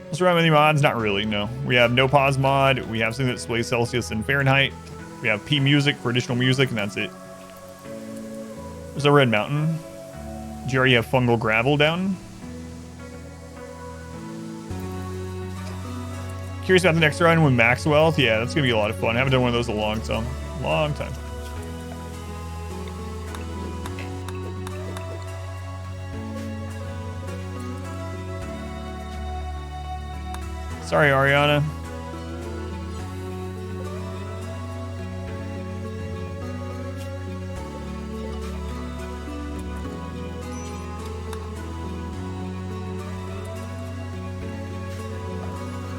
What's wrong with any mods? Not really, no. We have no pause mod. We have something that displays Celsius and Fahrenheit. We have P music for additional music, and that's it. There's overhead mountain. Do you already have fungal gravel down? Curious about the next run with Maxwell. Yeah, that's gonna be a lot of fun. I haven't done one of those in a long time. Sorry, Ariana.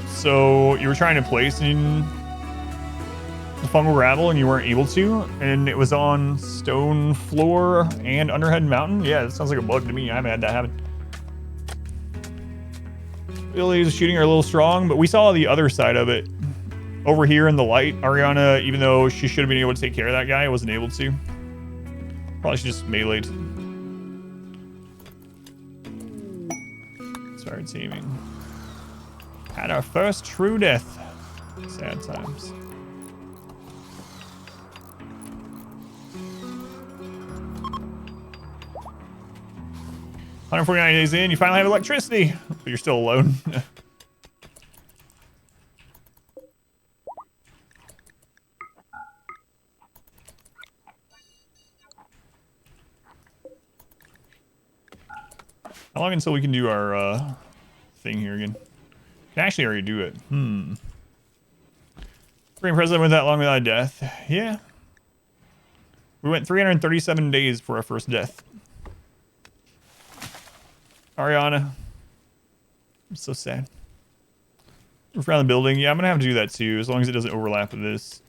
So you were trying to place in the fungal gravel and you weren't able to, and it was on stone floor and underhead mountain. Yeah, that sounds like a bug to me. I haven't had that happen. Abilities shooting are a little strong, but we saw the other side of it over here in the light. Ariana, even though she should have been able to take care of that guy, wasn't able to. Probably should just meleeed. Started teaming. Had our first true death. Sad times. $149 days in, you finally have electricity, but you're still alone. How long until we can do our thing here again? Can actually already do it. Supreme President went that long without a death. Yeah. We went 337 days for our first death. Ariana. I'm so sad. Roof around the building. Yeah, I'm going to have to do that too, as long as it doesn't overlap with this.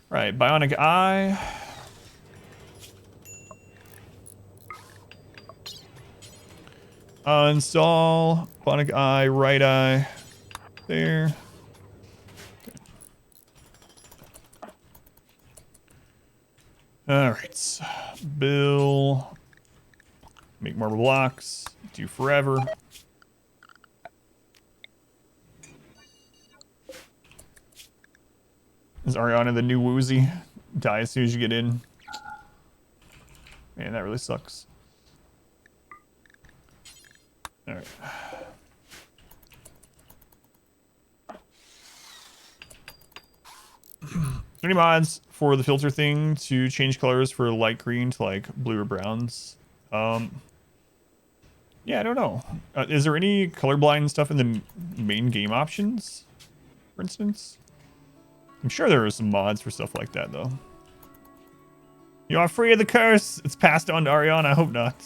Right, bionic eye. Install bionic eye, right eye. There. All right, Bill, make marble blocks, do forever. Is Ariana the new woozy? Die as soon as you get in. Man, that really sucks. Alright. Any mods for the filter thing to change colors for light green to like blue or browns? Yeah, I don't know. Is there any colorblind stuff in the main game options, for instance? I'm sure there are some mods for stuff like that, though. You are free of the curse. It's passed on to Ariana. I hope not.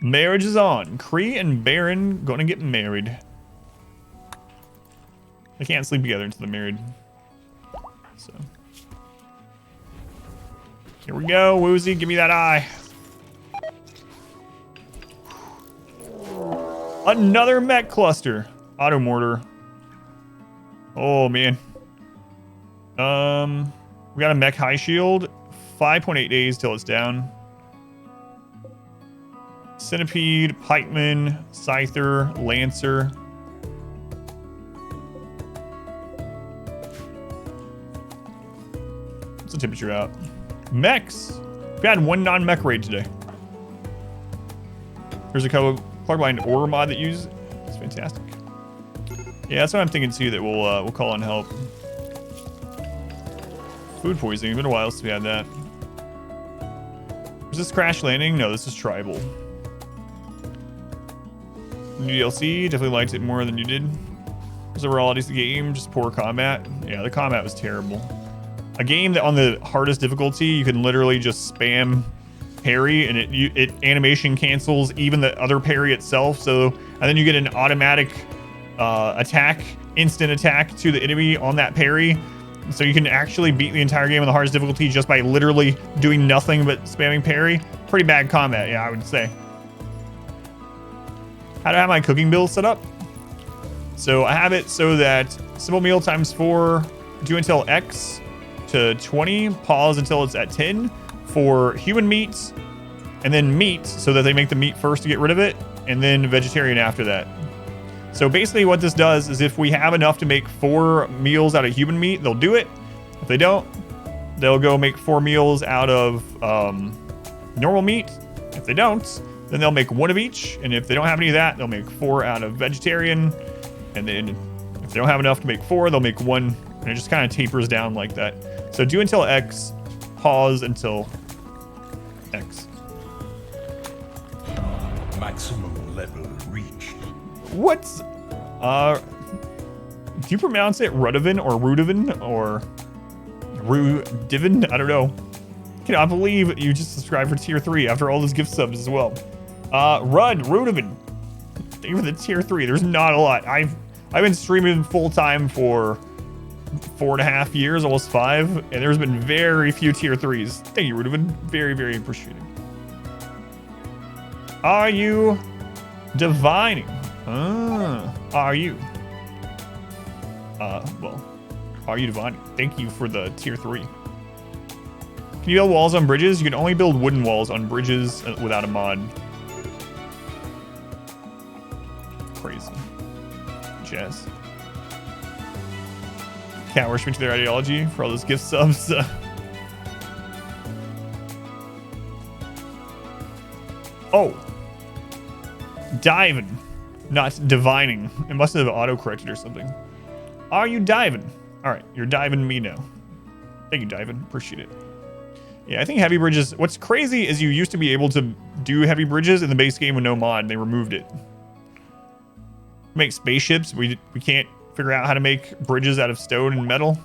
Marriage is on. Kree and Baron gonna get married. They can't sleep together until they're married. So. Here we go, Woozy. Give me that eye. Another mech cluster. Auto mortar. Oh, man. We got a mech high shield. 5.8 days till it's down. Centipede, Pikeman, Scyther, Lancer. What's the temperature out? Mechs. We had one non-mech raid today. There's a colorblind ore mod that uses. It's fantastic. Yeah, that's what I'm thinking too. That we'll call on help. Food poisoning. It's been a while since we had that. Is this crash landing? No, this is tribal. New DLC. Definitely liked it more than you did. Was overall of the game just poor combat? Yeah, the combat was terrible. A game that on the hardest difficulty you can literally just spam parry and it animation cancels even the other parry itself. So and then you get an automatic attack, instant attack to the enemy on that parry. So you can actually beat the entire game on the hardest difficulty just by literally doing nothing but spamming parry. Pretty bad combat, yeah, I would say. How do I have my cooking bill set up? So I have it so that simple meal times 4, do until X to 20, pause until it's at 10 for human meat, and then meat so that they make the meat first to get rid of it, and then vegetarian after that. So basically what this does is if we have enough to make 4 meals out of human meat, they'll do it. If they don't, they'll go make 4 meals out of normal meat. If they don't, then they'll make 1 of each. And if they don't have any of that, they'll make 4 out of vegetarian. And then if they don't have enough to make 4, they'll make 1. And it just kind of tapers down like that. So do until X, pause until X. Maximum level reached. What's do you pronounce it Rudivan or Rudivan or Rudivan? I don't know. Cannot believe you just subscribed for tier 3 after all those gift subs as well. Rudivan. Thank you for the tier 3. There's not a lot. I've been streaming full time for 4.5 years, almost 5, and there's been very few tier 3s. Thank you, Rudivan. Very, very appreciated. Are you divining? Are you? Well, are you divining? Thank you for the tier 3. Can you build walls on bridges? You can only build wooden walls on bridges without a mod. Crazy. Jazz. Can't worship into their ideology for all those gift subs. Oh. Diving. Not divining. It must have auto-corrected or something. Are you diving? Alright, you're diving me now. Thank you, diving. Appreciate it. Yeah, I think heavy bridges... What's crazy is you used to be able to do heavy bridges in the base game with no mod. They removed it. Make spaceships. We can't figure out how to make bridges out of stone and metal.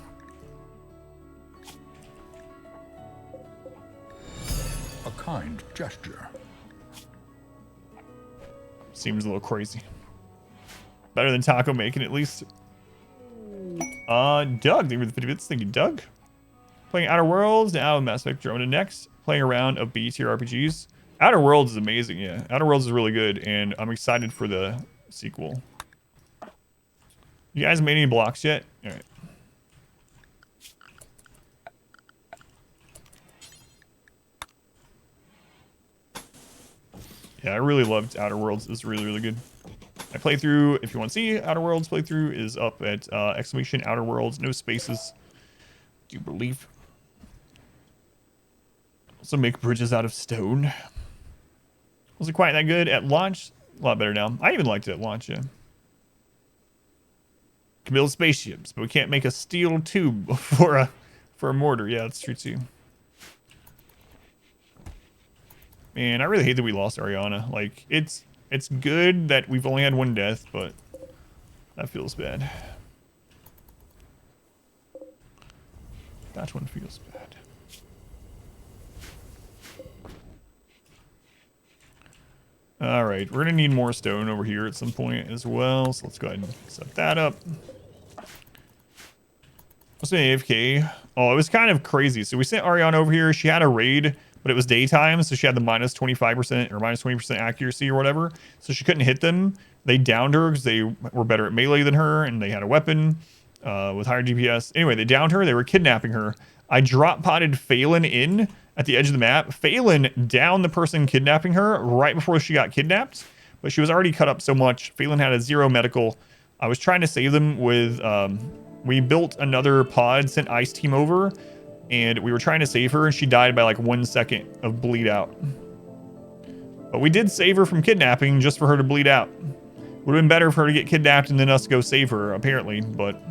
A kind gesture. Seems a little crazy. Better than Taco making at least. Doug, thank you for the 50 bits. Thank you, Doug. Playing Outer Worlds, now Mass Effect Drone next. Playing a round of B tier RPGs. Outer Worlds is amazing, yeah. Outer Worlds is really good, and I'm excited for the sequel. You guys made any blocks yet? All right. Yeah, I really loved Outer Worlds. It was really, really good. My playthrough, if you want to see Outer Worlds playthrough, is up at exclamation Outer Worlds, no spaces. Do believe. Also make bridges out of stone. Was it quite that good at launch? A lot better now. I even liked it at launch, yeah. Can build spaceships, but we can't make a steel tube for a mortar. Yeah, that's true too. Man, I really hate that we lost Ariana. Like, it's good that we've only had one death, but that feels bad. That one feels bad. All right, we're gonna need more stone over here at some point as well. So let's go ahead and set that up. Let's say AFK. Oh, it was kind of crazy. So we sent Ariana over here. She had a raid, but it was daytime, so she had the minus 25% or minus 20% accuracy or whatever. So she couldn't hit them. They downed her because they were better at melee than her, and they had a weapon with higher DPS. Anyway, they downed her. They were kidnapping her. I drop potted Phelan in at the edge of the map. Phelan downed the person kidnapping her right before she got kidnapped, but she was already cut up so much. Phelan had a 0 medical. I was trying to save them with... we built another pod, sent Ice Team over, and we were trying to save her, and she died by like 1 second of bleed out. But we did save her from kidnapping just for her to bleed out. Would have been better for her to get kidnapped and then us go save her, apparently, but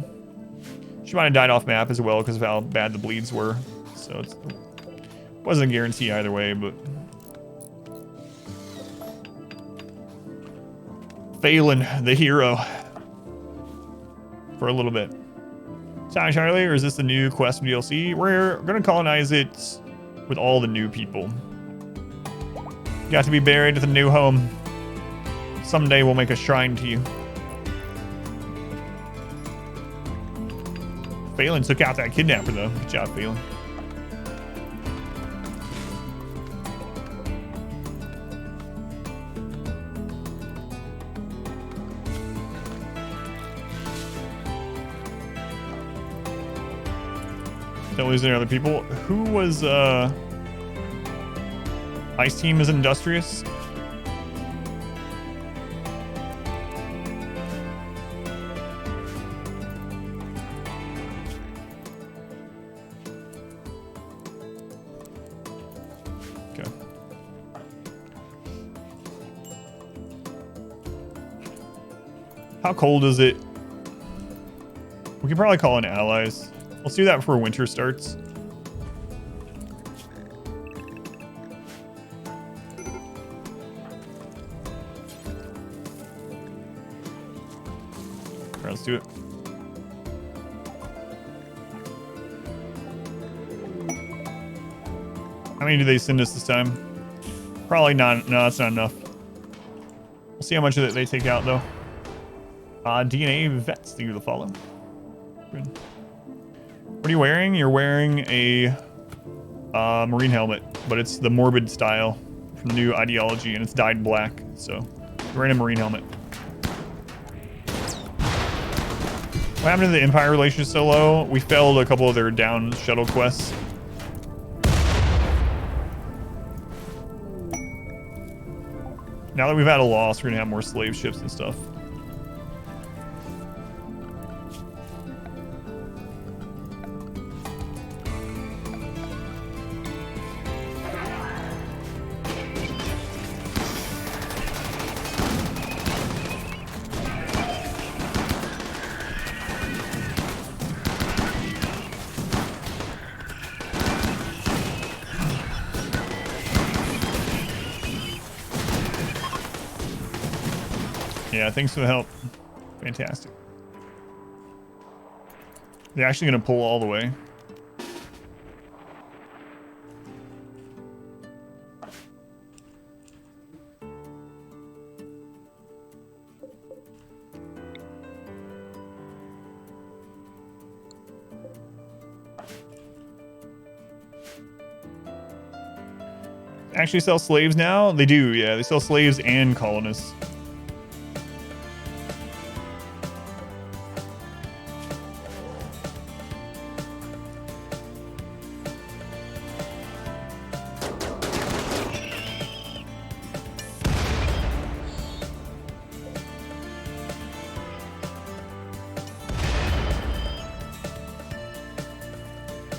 she might have died off map as well because of how bad the bleeds were. So it wasn't a guarantee either way, but... Phelan, the hero. For a little bit. Sorry, Charlie, or is this the new quest from DLC? We're gonna colonize it with all the new people. You got to be buried with a new home. Someday we'll make a shrine to you. Phelan took out that kidnapper though. Good job, Phelan. Don't lose any other people. Who was Ice Team is industrious? Okay. How cold is it? We can probably call in allies. Let's do that before winter starts. Alright, let's do it. How many do they send us this time? Probably not. No, that's not enough. We'll see how much of it they take out, though. DNA vets, thank you for the follow. Good. What are you wearing? You're wearing a marine helmet, but it's the morbid style from the new ideology, and it's dyed black. So you're wearing a marine helmet. What happened to the Empire relations so low? We failed a couple of their down shuttle quests. Now that we've had a loss, we're gonna have more slave ships and stuff. Yeah, thanks for the help. Fantastic. They're actually going to pull all the way. Actually sell slaves now? They do, yeah. They sell slaves and colonists.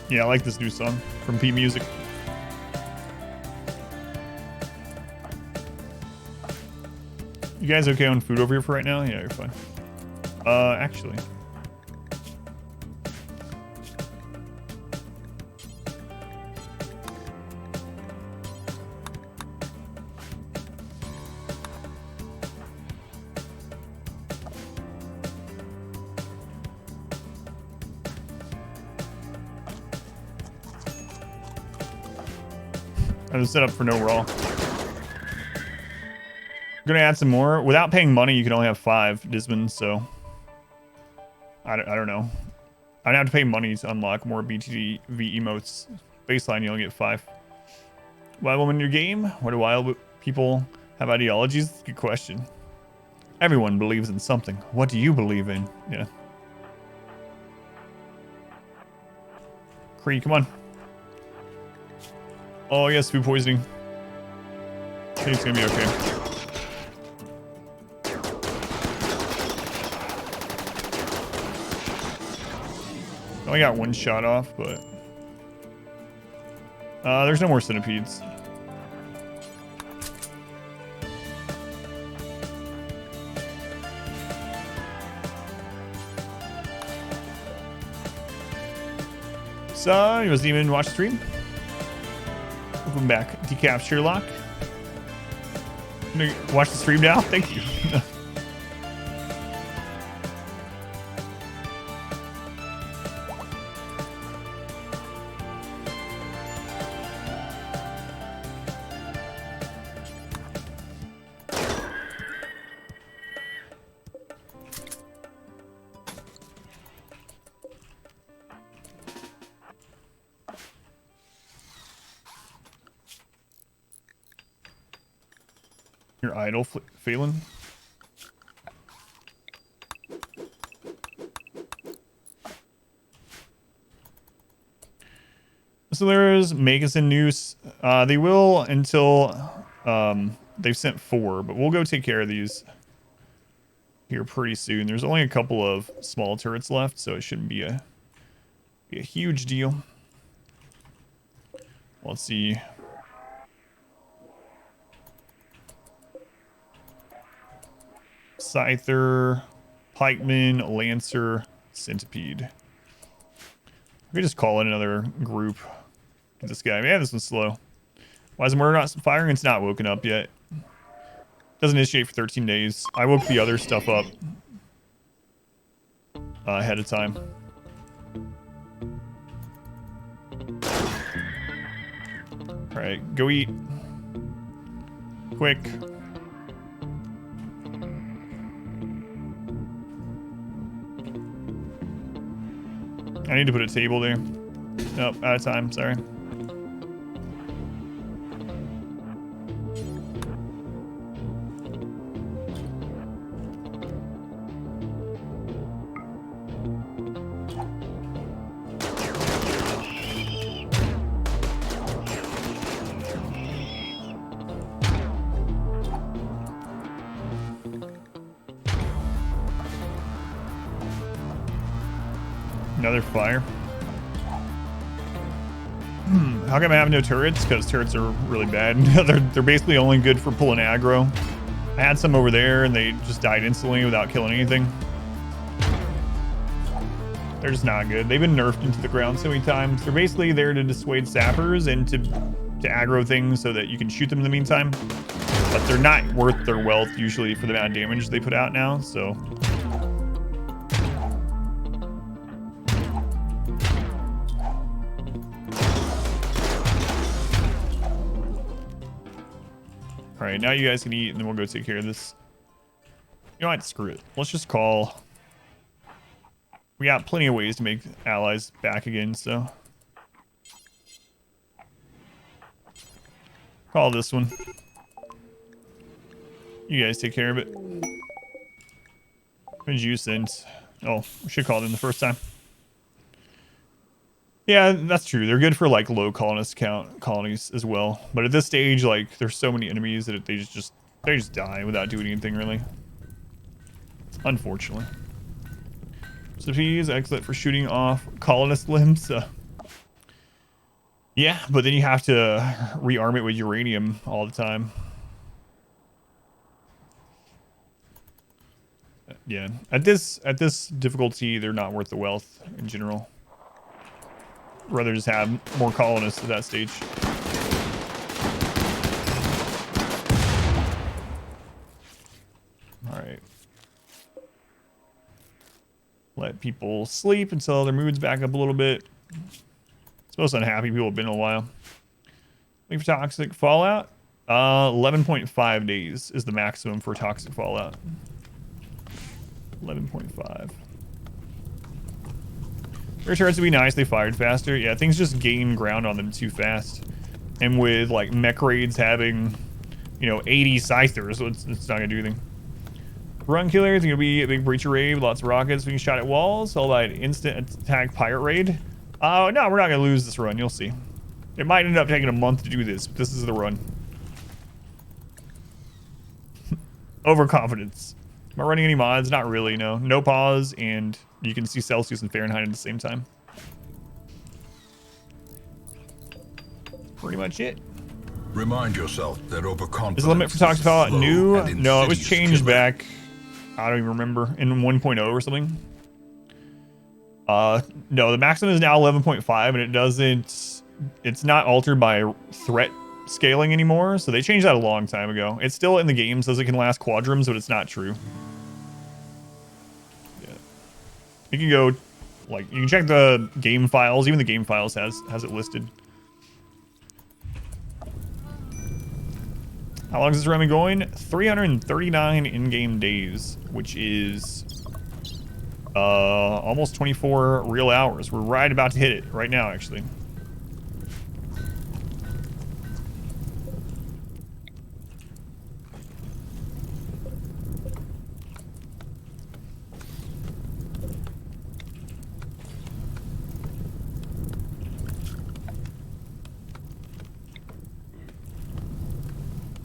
Yeah, I like this new song from P Music. You guys okay on food over here for right now? Yeah, you're fine. Actually. I was set up for no raw. I'm gonna add some more. Without paying money, you can only have 5 Dismans, so I don't know. I'd have to pay money to unlock more BTV emotes. Baseline, you only get 5. Wild woman in your game? Why do wild people have ideologies? Good question. Everyone believes in something. What do you believe in? Yeah. Cree, come on. Oh, yes, food poisoning. I think it's gonna be okay. Only got 1 shot off, but there's no more centipedes. So, you was even watch the stream? Welcome back, Decap Sherlock. You gonna watch the stream now? Thank you. Your idol, Phelan. So there's Magus and Noose. They will until they've sent 4, but we'll go take care of these here pretty soon. There's only a couple of small turrets left, so it shouldn't be a huge deal. Let's see. Scyther, Pikeman, Lancer, Centipede. We could just call in another group. Get this guy. Man, this one's slow. Why is the mortar not firing? It's not woken up yet. Doesn't initiate for 13 days. I woke the other stuff up ahead of time. Alright, go eat. Quick. I need to put a table there. Nope, out of time, sorry. Another fire. How come I have no turrets? Because turrets are really bad. they're basically only good for pulling aggro. I had some over there and they just died instantly without killing anything. They're just not good. They've been nerfed into the ground so many times. They're basically there to dissuade sappers and to aggro things so that you can shoot them in the meantime. But they're not worth their wealth usually for the amount of damage they put out now, so. All right, now you guys can eat, and then we'll go take care of this. You know what? Screw it. Let's just call. We got plenty of ways to make allies back again, so. Call this one. You guys take care of it. What did you send? Oh, we should call them the first time. Yeah, that's true. They're good for like low colonist count colonies as well. But at this stage, like there's so many enemies that they just die without doing anything really. Unfortunately. So he's excellent for shooting off colonist limbs. Yeah, but then you have to rearm it with uranium all the time. Yeah, at this difficulty, they're not worth the wealth in general. Rather just have more colonists at that stage. All right. Let people sleep until their mood's back up a little bit. It's most unhappy people have been a while. Wait for toxic fallout. 11.5 days is the maximum for toxic fallout. 11.5. Their turrets would be nice. They fired faster. Yeah, things just gain ground on them too fast. And with like mech raids having, you know, 80 scythers, so it's not gonna do anything. Run killer is gonna be a big breacher raid, lots of rockets being shot at walls, followed by an instant attack pirate raid. No, we're not gonna lose this run. You'll see. It might end up taking a month to do this, but this is the run. Overconfidence. Am I running any mods? Not really, no. No pause, and you can see Celsius and Fahrenheit at the same time. Pretty much it. Remind yourself that overconfidence Is the limit for toxic fallout new? and No, it was insidious changed killer. back. I don't even remember. In 1.0 or something. No, the maximum is now 11.5, and it doesn't. It's not altered by threat scaling anymore. So they changed that a long time ago. It's still in the game, says it can last quadrums, but it's not true. Yeah. You can go, like, you can check the game files. Even the game files has it listed. How long is this run been going? 339 in-game days, which is almost 24 real hours. We're right about to hit it right now, actually.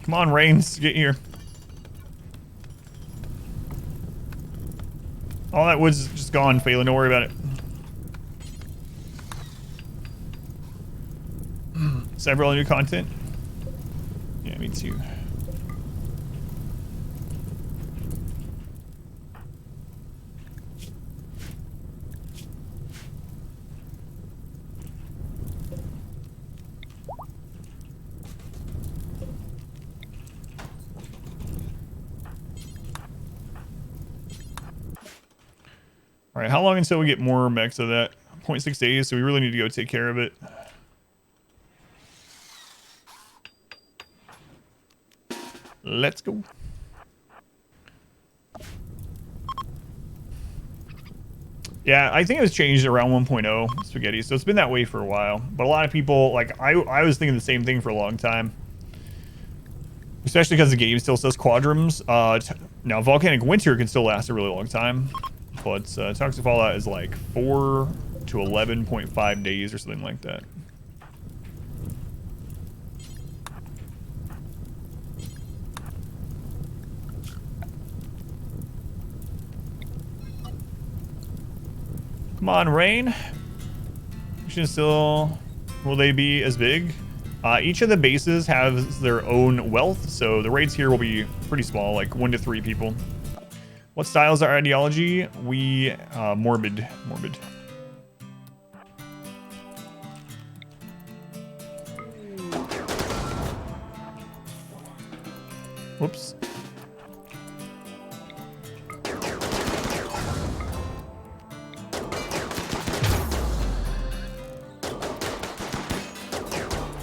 Come on, Reigns, get here. All that wood's just gone, Phelan. Don't worry about it. Several new content. Yeah, me too. All right, how long until we get more mechs of that? 0.6 days, so we really need to go take care of it. Let's go. Yeah, I think it was changed around 1.0 spaghetti, so it's been that way for a while. But a lot of people, like, I was thinking the same thing for a long time. Especially because the game still says quadrums. Now, Volcanic Winter can still last a really long time. But Toxic Fallout is like 4 to 11.5 days or something like that. Come on, Rain. Should still... Will they be as big? Each of the bases has their own wealth, so the raids here will be pretty small, like 1 to 3 people. What style is our ideology? We, morbid. Whoops.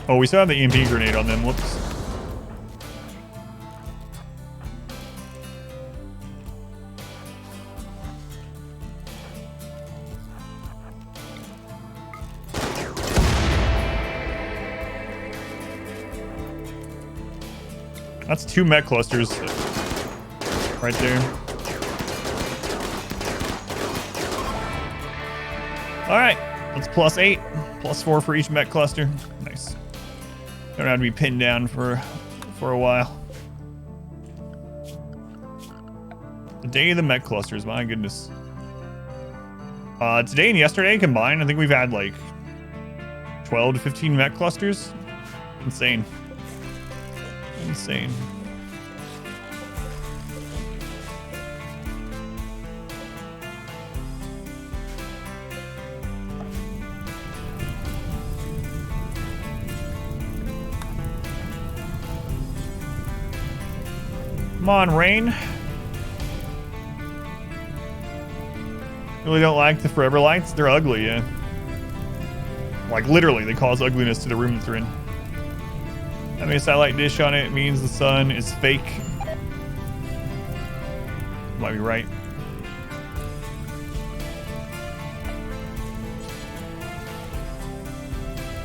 Oh, we still have the EMP grenade on them. Whoops. That's 2 mech clusters right there. All right, that's +8, +4 for each mech cluster. Nice. Don't have to be pinned down for a while. The day of the mech clusters, my goodness. Today and yesterday combined, I think we've had like 12 to 15 mech clusters. Insane. Insane. Come on, Rain. Really don't like the forever lights? They're ugly, yeah. Like, literally, they cause ugliness to the room that they're in. Having a satellite dish on it means the sun is fake. Might be right.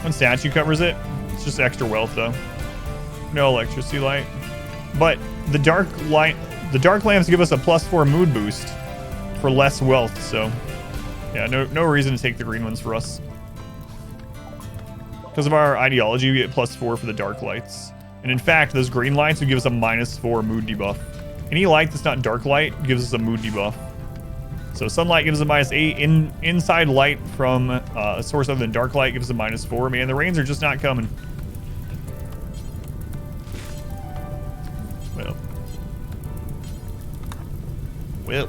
One statue covers it. It's just extra wealth, though. No electricity light. But the dark lamps give us a +4 mood boost for less wealth, so yeah, no reason to take the green ones for us. Because of our ideology, we get +4 for the dark lights. And in fact, those green lights would give us a -4 mood debuff. Any light that's not dark light gives us a mood debuff. So sunlight gives us a -8. Inside light from a source other than dark light gives us a -4. Man, the rains are just not coming. Well,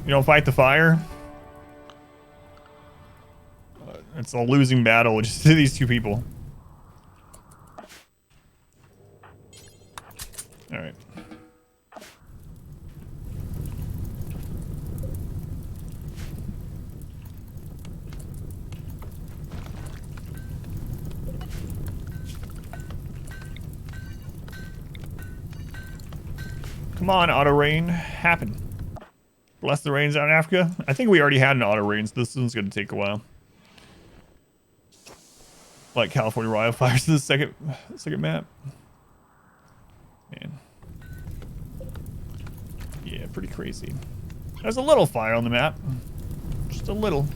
you don't fight the fire. It's a losing battle just to these two people. All right. Come on, auto rain, happen. Bless the rains out in Africa. I think we already had an auto rain, so this one's going to take a while. Like California wildfires to the second map. Man. Yeah, pretty crazy. There's a little fire on the map. Just a little.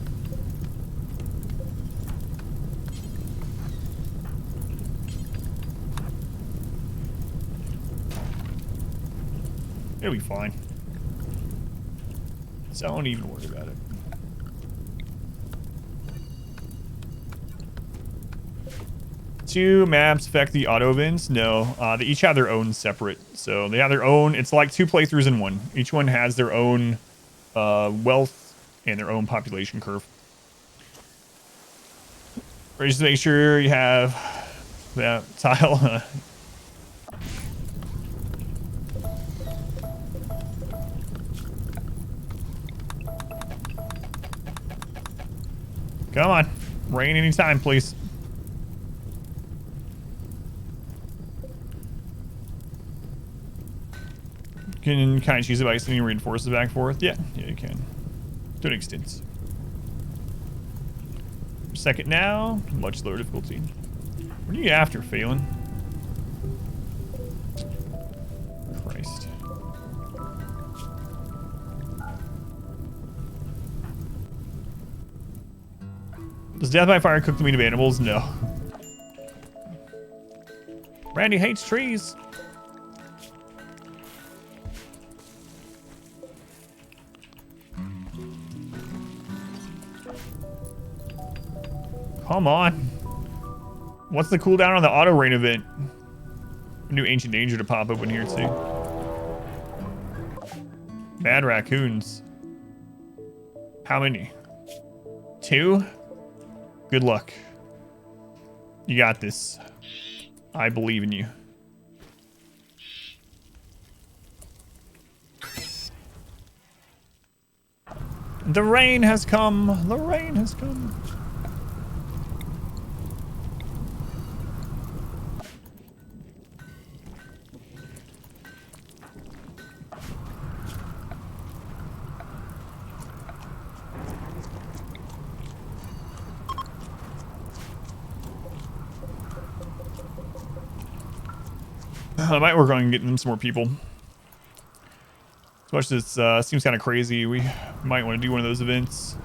It'll be fine. So don't even worry about it. Two maps affect the auto events? No, they each have their own separate. So they have their own, it's like 2 playthroughs in one. Each one has their own wealth and their own population curve. Or just make sure you have that tile. Come on. Rain anytime, please. Can kind of choose it by sending reinforcements back and forth. Yeah, you can. To an extent. Second now, much lower difficulty. What are you after, Phelan? Christ. Does death by fire cook the meat of animals? No. Randy hates trees. Come on. What's the cooldown on the auto rain event? A new ancient danger to pop up in here too. Bad raccoons. How many? 2? Good luck. You got this. I believe in you. The rain has come. The rain has come. I might work on getting them some more people. As much as it seems kind of crazy, we might want to do one of those events.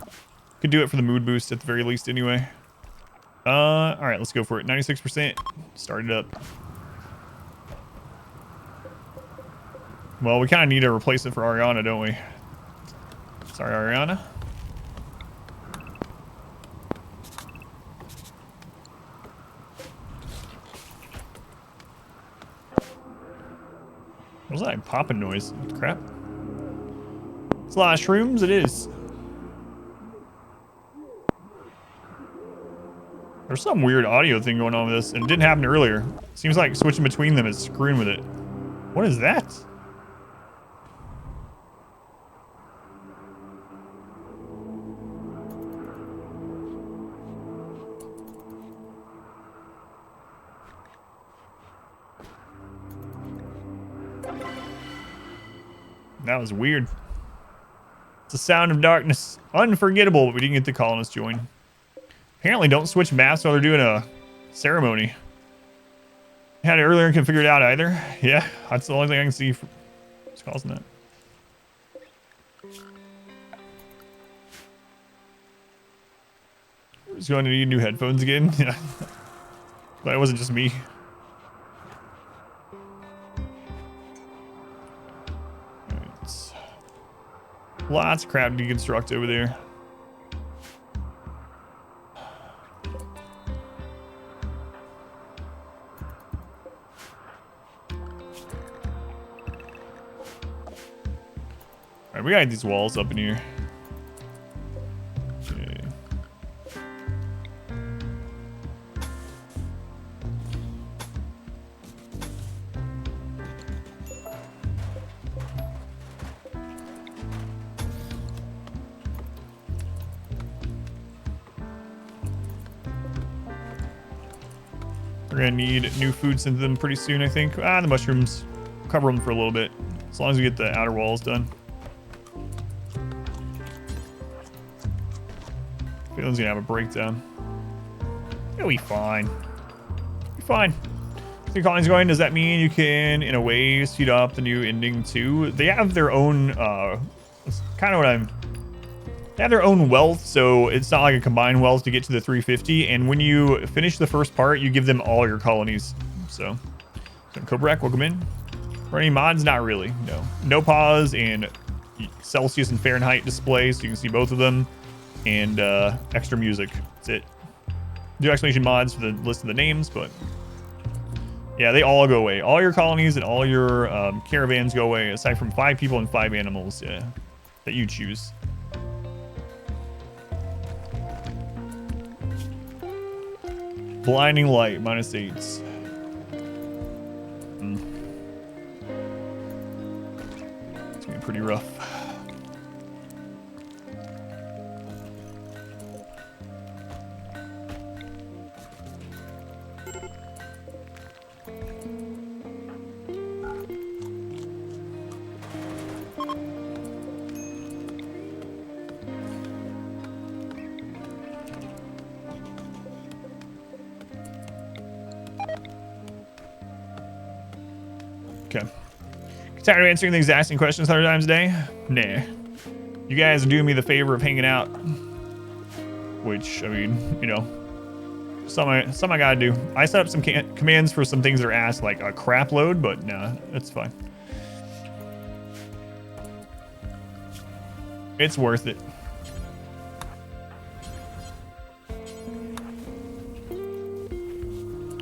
Could do it for the mood boost at the very least anyway. All right, let's go for it. 96%. Start it up. Well, we kind of need a replacement for Ariana, don't we? Sorry, Ariana. was that popping noise? Crap. It's a lot of shrooms. It is. There's some weird audio thing going on with this, and it didn't happen earlier. Seems like switching between them is screwing with it. What is that? That was weird. It's the sound of darkness. Unforgettable, but we didn't get the colonists join. Apparently don't switch maps while they're doing a ceremony. Had it earlier and couldn't figure it out either. Yeah, that's the only thing I can see. What's causing that? Who's going to need new headphones again? Yeah. But it wasn't just me. Right. Lots of crap to deconstruct over there. Alright, we got these walls up in here. Okay. We're gonna need new food sent to them pretty soon, I think. Ah, the mushrooms. Cover them for a little bit. As long as we get the outer walls done. Feeling's gonna have a breakdown. It'll be fine. Be fine. The colony's going. Does that mean you can, in a way, speed up the new ending too? They have their own. That's kind of what I'm. They have their own wealth, so it's not like a combined wealth to get to the 350. And when you finish the first part, you give them all your colonies. So Kobrak, welcome in. For any mods, not really. No. No pause and Celsius and Fahrenheit displays, so you can see both of them. And extra music. That's it. Do explanation mods for the list of the names, but yeah, they all go away. All your colonies and all your caravans go away, aside from 5 people and 5 animals that you choose. Blinding light, -8. It's gonna be pretty rough. Okay. Tired of answering the exact same questions 100 times a day? Nah. You guys are doing me the favor of hanging out. Which, I mean, you know, something I gotta do. I set up some commands for some things that are asked, like a crap load, but nah, it's fine. It's worth it.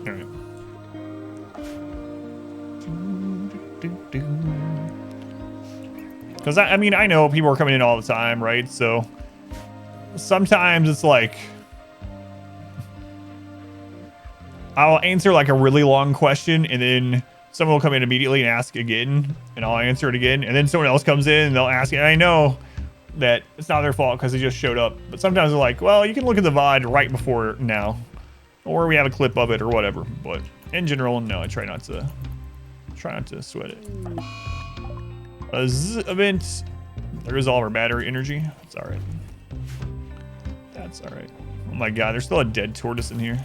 Alright. Because I mean, I know people are coming in all the time, right? So sometimes it's like I'll answer like a really long question and then someone will come in immediately and ask again and I'll answer it again. And then someone else comes in and they'll ask it. And I know that it's not their fault because they just showed up. But sometimes they're like, well, you can look at the VOD right before now. Or we have a clip of it or whatever. But in general, no, I try not to sweat it. Event. There is all of our battery energy. That's all right. That's all right. Oh my god, there's still a dead tortoise in here.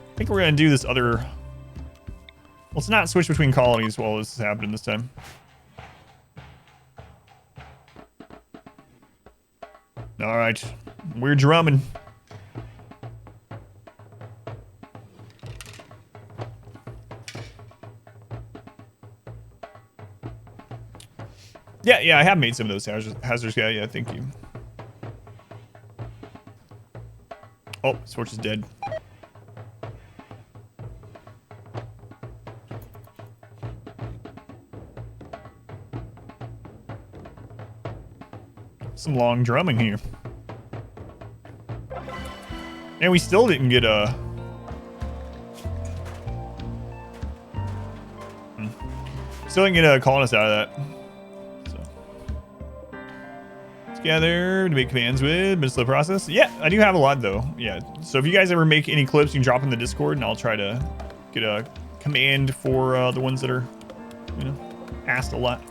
I think we're gonna do this other. Let's not switch between colonies while this is happening this time. All right, we're drumming. Yeah, I have made some of those hazards. Yeah, thank you. Oh, Scorch is dead. Some long drumming here. And we still didn't get a... Still didn't get a colonist out of that. So. Together to make commands with, but it's the process. Yeah, I do have a lot though. Yeah, so if you guys ever make any clips, you can drop in the Discord and I'll try to get a command for the ones that are, you know, asked a lot.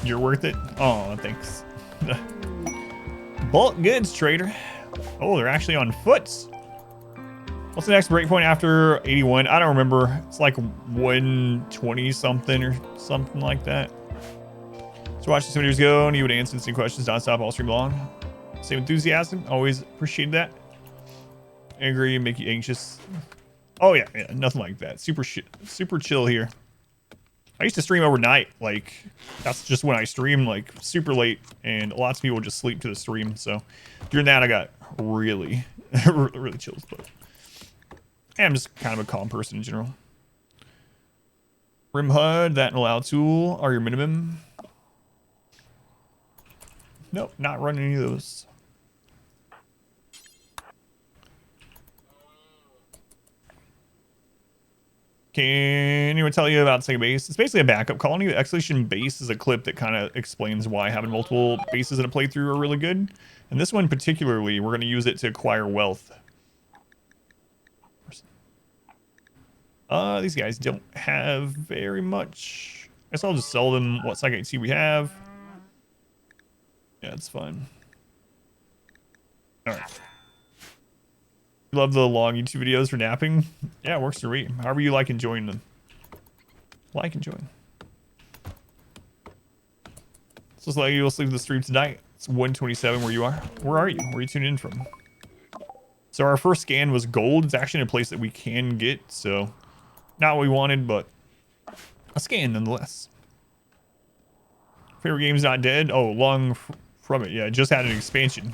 You're worth it. Oh, thanks. Bulk goods trader. Oh, they're actually on foot. What's the next breakpoint after 81? I don't remember. It's like 120 something or something like that. So watch some videos ago and you would answer some questions nonstop all stream long. Same enthusiasm. Always appreciate that. Angry, make you anxious. Oh yeah, nothing like that. Super chill here. I used to stream overnight. Like that's just when I stream, like super late, and lots of people just sleep to the stream. So during that, I got really, really chills. But I'm just kind of a calm person in general. Rim HUD, that and allow tool are your minimum. Nope, not running any of those. Can anyone tell you about second base? It's basically a backup colony. The Exhalation base is a clip that kind of explains why having multiple bases in a playthrough are really good. And this one particularly, we're going to use it to acquire wealth. These guys don't have very much. I guess I'll just sell them what second AC we have. Yeah, it's fine. All right. Love the long YouTube videos for napping. Yeah, it works for me. However you like enjoying them. Like enjoying. So it's like you'll sleep the stream tonight. It's 1:27 where you are. Where are you? Where are you tuning in from? So our first scan was gold. It's actually in a place that we can get. So not what we wanted, but a scan nonetheless. Favorite game's not dead. Oh, long from it. Yeah, it just had an expansion.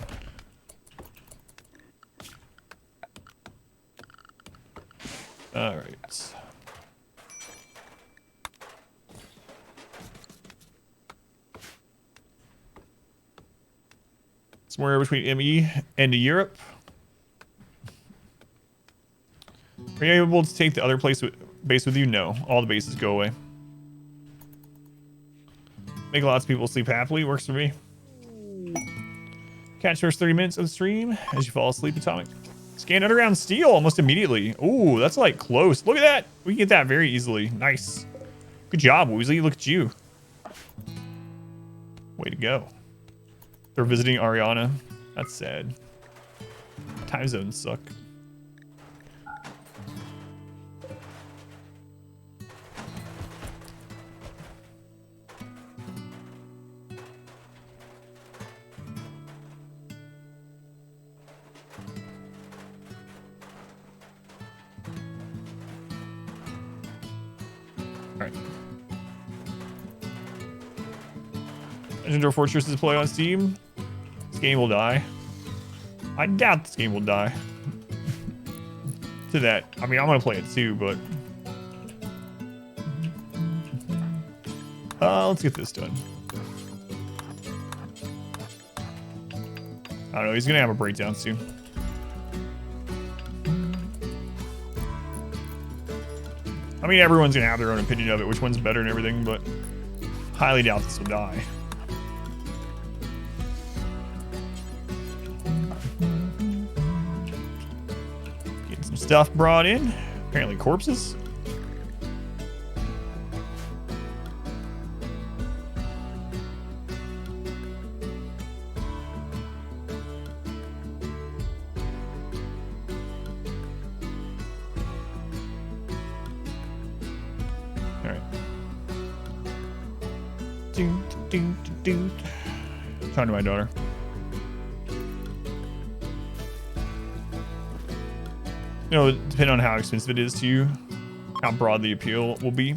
All right. Somewhere between ME and Europe. Are you able to take the other base with you? No. All the bases go away. Make lots of people sleep happily. Works for me. Catch first 30 minutes of the stream as you fall asleep, Atomic. Scan underground steel almost immediately. Ooh, that's like close. Look at that. We can get that very easily. Nice. Good job, Woosley. Look at you. Way to go. They're visiting Ariana. That's sad. Time zones suck. Legendary Fortress is deployed on Steam. This game will die. I doubt this game will die. To that, I mean, I'm gonna play it too, but let's get this done. I don't know. He's gonna have a breakdown soon. I mean, everyone's gonna have their own opinion of it, which one's better and everything, but highly doubt this will die. Stuff brought in. Apparently corpses. All right. Talking to my daughter. You know, depending on how expensive it is to you, how broad the appeal will be.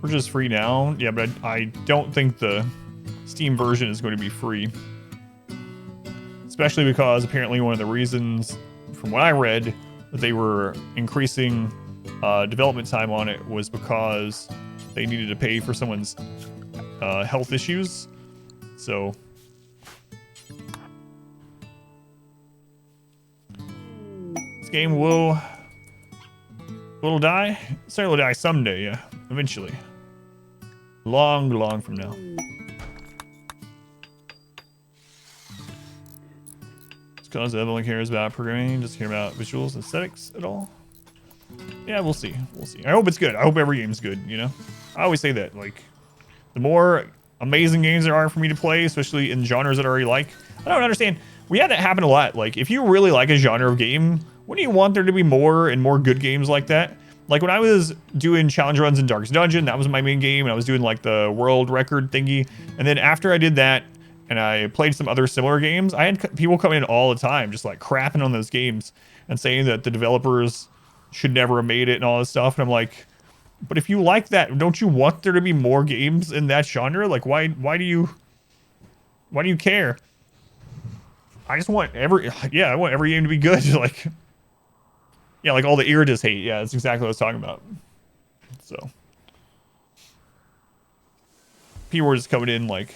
Which is free now. Yeah, but I don't think the Steam version is going to be free. Especially because apparently one of the reasons, from what I read, that they were increasing development time on it was because they needed to pay for someone's health issues. So this game will die. Certainly will die someday, yeah. Eventually. Long from now. It's because everyone cares about programming, doesn't care about visuals and aesthetics at all. Yeah, we'll see. We'll see. I hope it's good. I hope every game's good, you know? I always say that, like, the more amazing games there are for me to play, especially in genres that I already like. I don't understand. We had that happen a lot. Like, if you really like a genre of game, wouldn't you want there to be more and more good games like that? Like, when I was doing challenge runs in Darkest Dungeon, that was my main game, and I was doing, like, the world record thingy. And then after I did that, and I played some other similar games, I had people come in all the time, just, like, crapping on those games and saying that the developers should never have made it and all this stuff. And I'm like, but if you like that, don't you want there to be more games in that genre? Like, why do you care? I just want I want every game to be good. Like, yeah, like all the Iridus hate. Yeah, that's exactly what I was talking about. So people were just coming in like,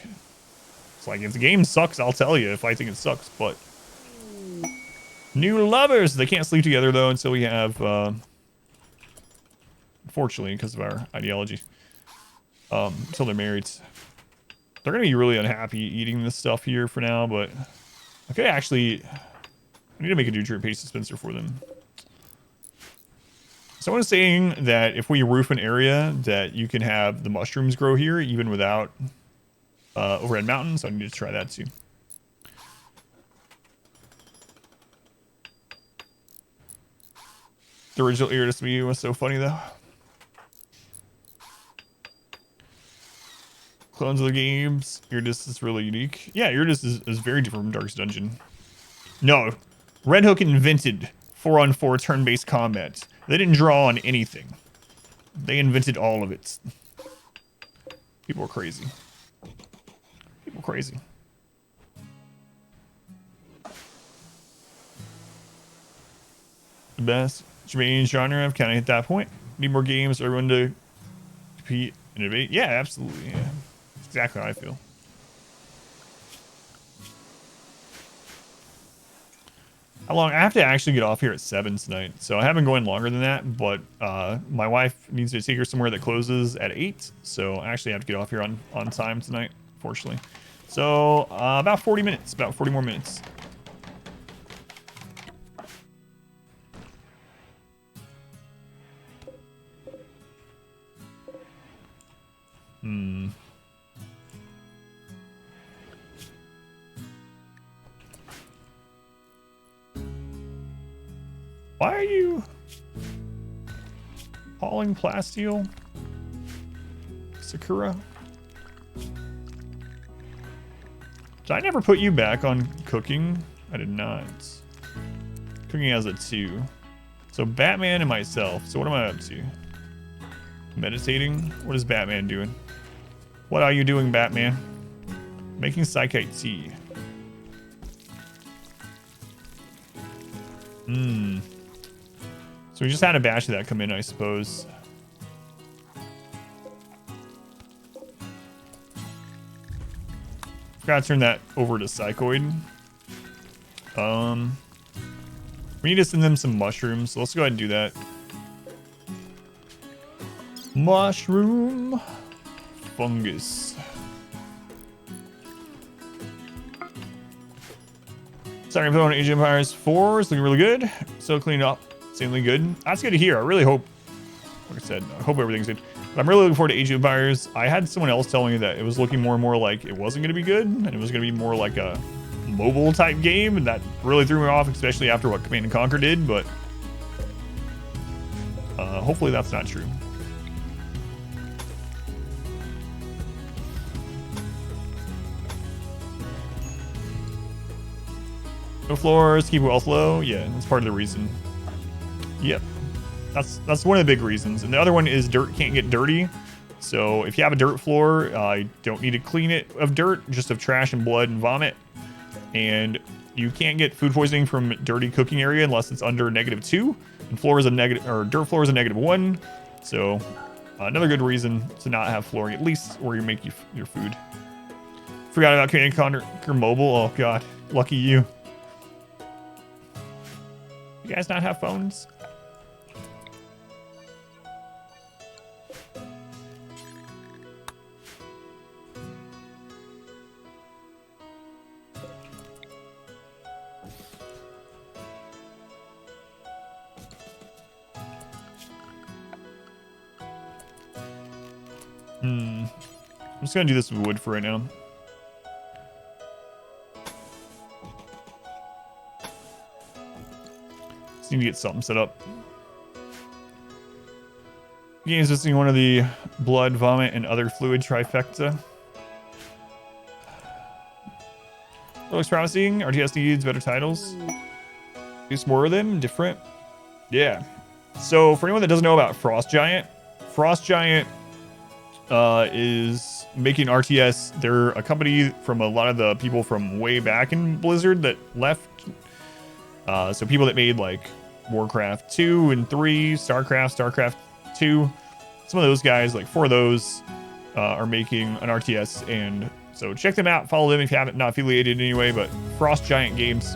it's like, if the game sucks, I'll tell you if I think it sucks. But new lovers, they can't sleep together though until we have unfortunately, because of our ideology, until they're married. They're gonna be really unhappy eating this stuff here for now, but okay, actually, I need to make a nutrient paste dispenser for them. Someone is saying that if we roof an area, that you can have the mushrooms grow here even without overhead mountains. So I need to try that too. The original Iridus video was so funny though. Clones of the games. Iridus is really unique. Yeah, Iridus is very different from Darkest Dungeon. No, Red Hook invented 4-on-4 turn-based combat. They didn't draw on anything. They invented all of it. People are crazy. People are crazy. The best Jamaican genre. I've kind of hit that point. Need more games for everyone to compete, innovate. Yeah, absolutely. Yeah. That's exactly how I feel. How long? I have to actually get off here at 7 tonight, so I haven't been going longer than that, but my wife needs to take her somewhere that closes at 8, so I actually have to get off here on time tonight, fortunately. So about 40 minutes, about 40 more minutes. Why are you hauling plasteel? Sakura? Did I never put you back on cooking? I did not. Cooking has a 2. So Batman and myself. So what am I up to? Meditating? What is Batman doing? What are you doing, Batman? Making psychite tea. So we just had a batch of that come in, I suppose. Forgot to turn that over to Psychoid. We need to send them some mushrooms, so let's go ahead and do that. Mushroom fungus. Starting to put on Age of Empires 4 is looking really good. So cleaned up. Insanely good. That's good to hear. I really hope, like I said, I hope everything's good. But I'm really looking forward to Age of Empires. I had someone else telling me that it was looking more and more like it wasn't going to be good, and it was going to be more like a mobile type game, and that really threw me off, especially after what Command & Conquer did, but hopefully that's not true. No floors, keep wealth low. Yeah, that's part of the reason. Yep, that's one of the big reasons. And the other one is dirt can't get dirty. So if you have a dirt floor, you don't need to clean it of dirt, just of trash and blood and vomit. And you can't get food poisoning from dirty cooking area unless it's under -2. And floor is a negative, or dirt floor is a -1. So another good reason to not have flooring, at least where you make your food. Forgot about Command & Conquer Mobile. Oh god, lucky you. You guys not have phones? I'm just gonna do this with wood for right now. Just need to get something set up. Games listing one of the blood, vomit, and other fluid trifecta. That looks promising. RTS needs better titles. Use more of them, different. Yeah. So for anyone that doesn't know about Frost Giant is making RTS. They're a company from a lot of the people from way back in Blizzard that left. So people that made like Warcraft 2 and 3, StarCraft 2. Some of those guys, like 4 of those, are making an RTS. And so check them out. Follow them if you haven't, not affiliated anyway. But Frost Giant Games.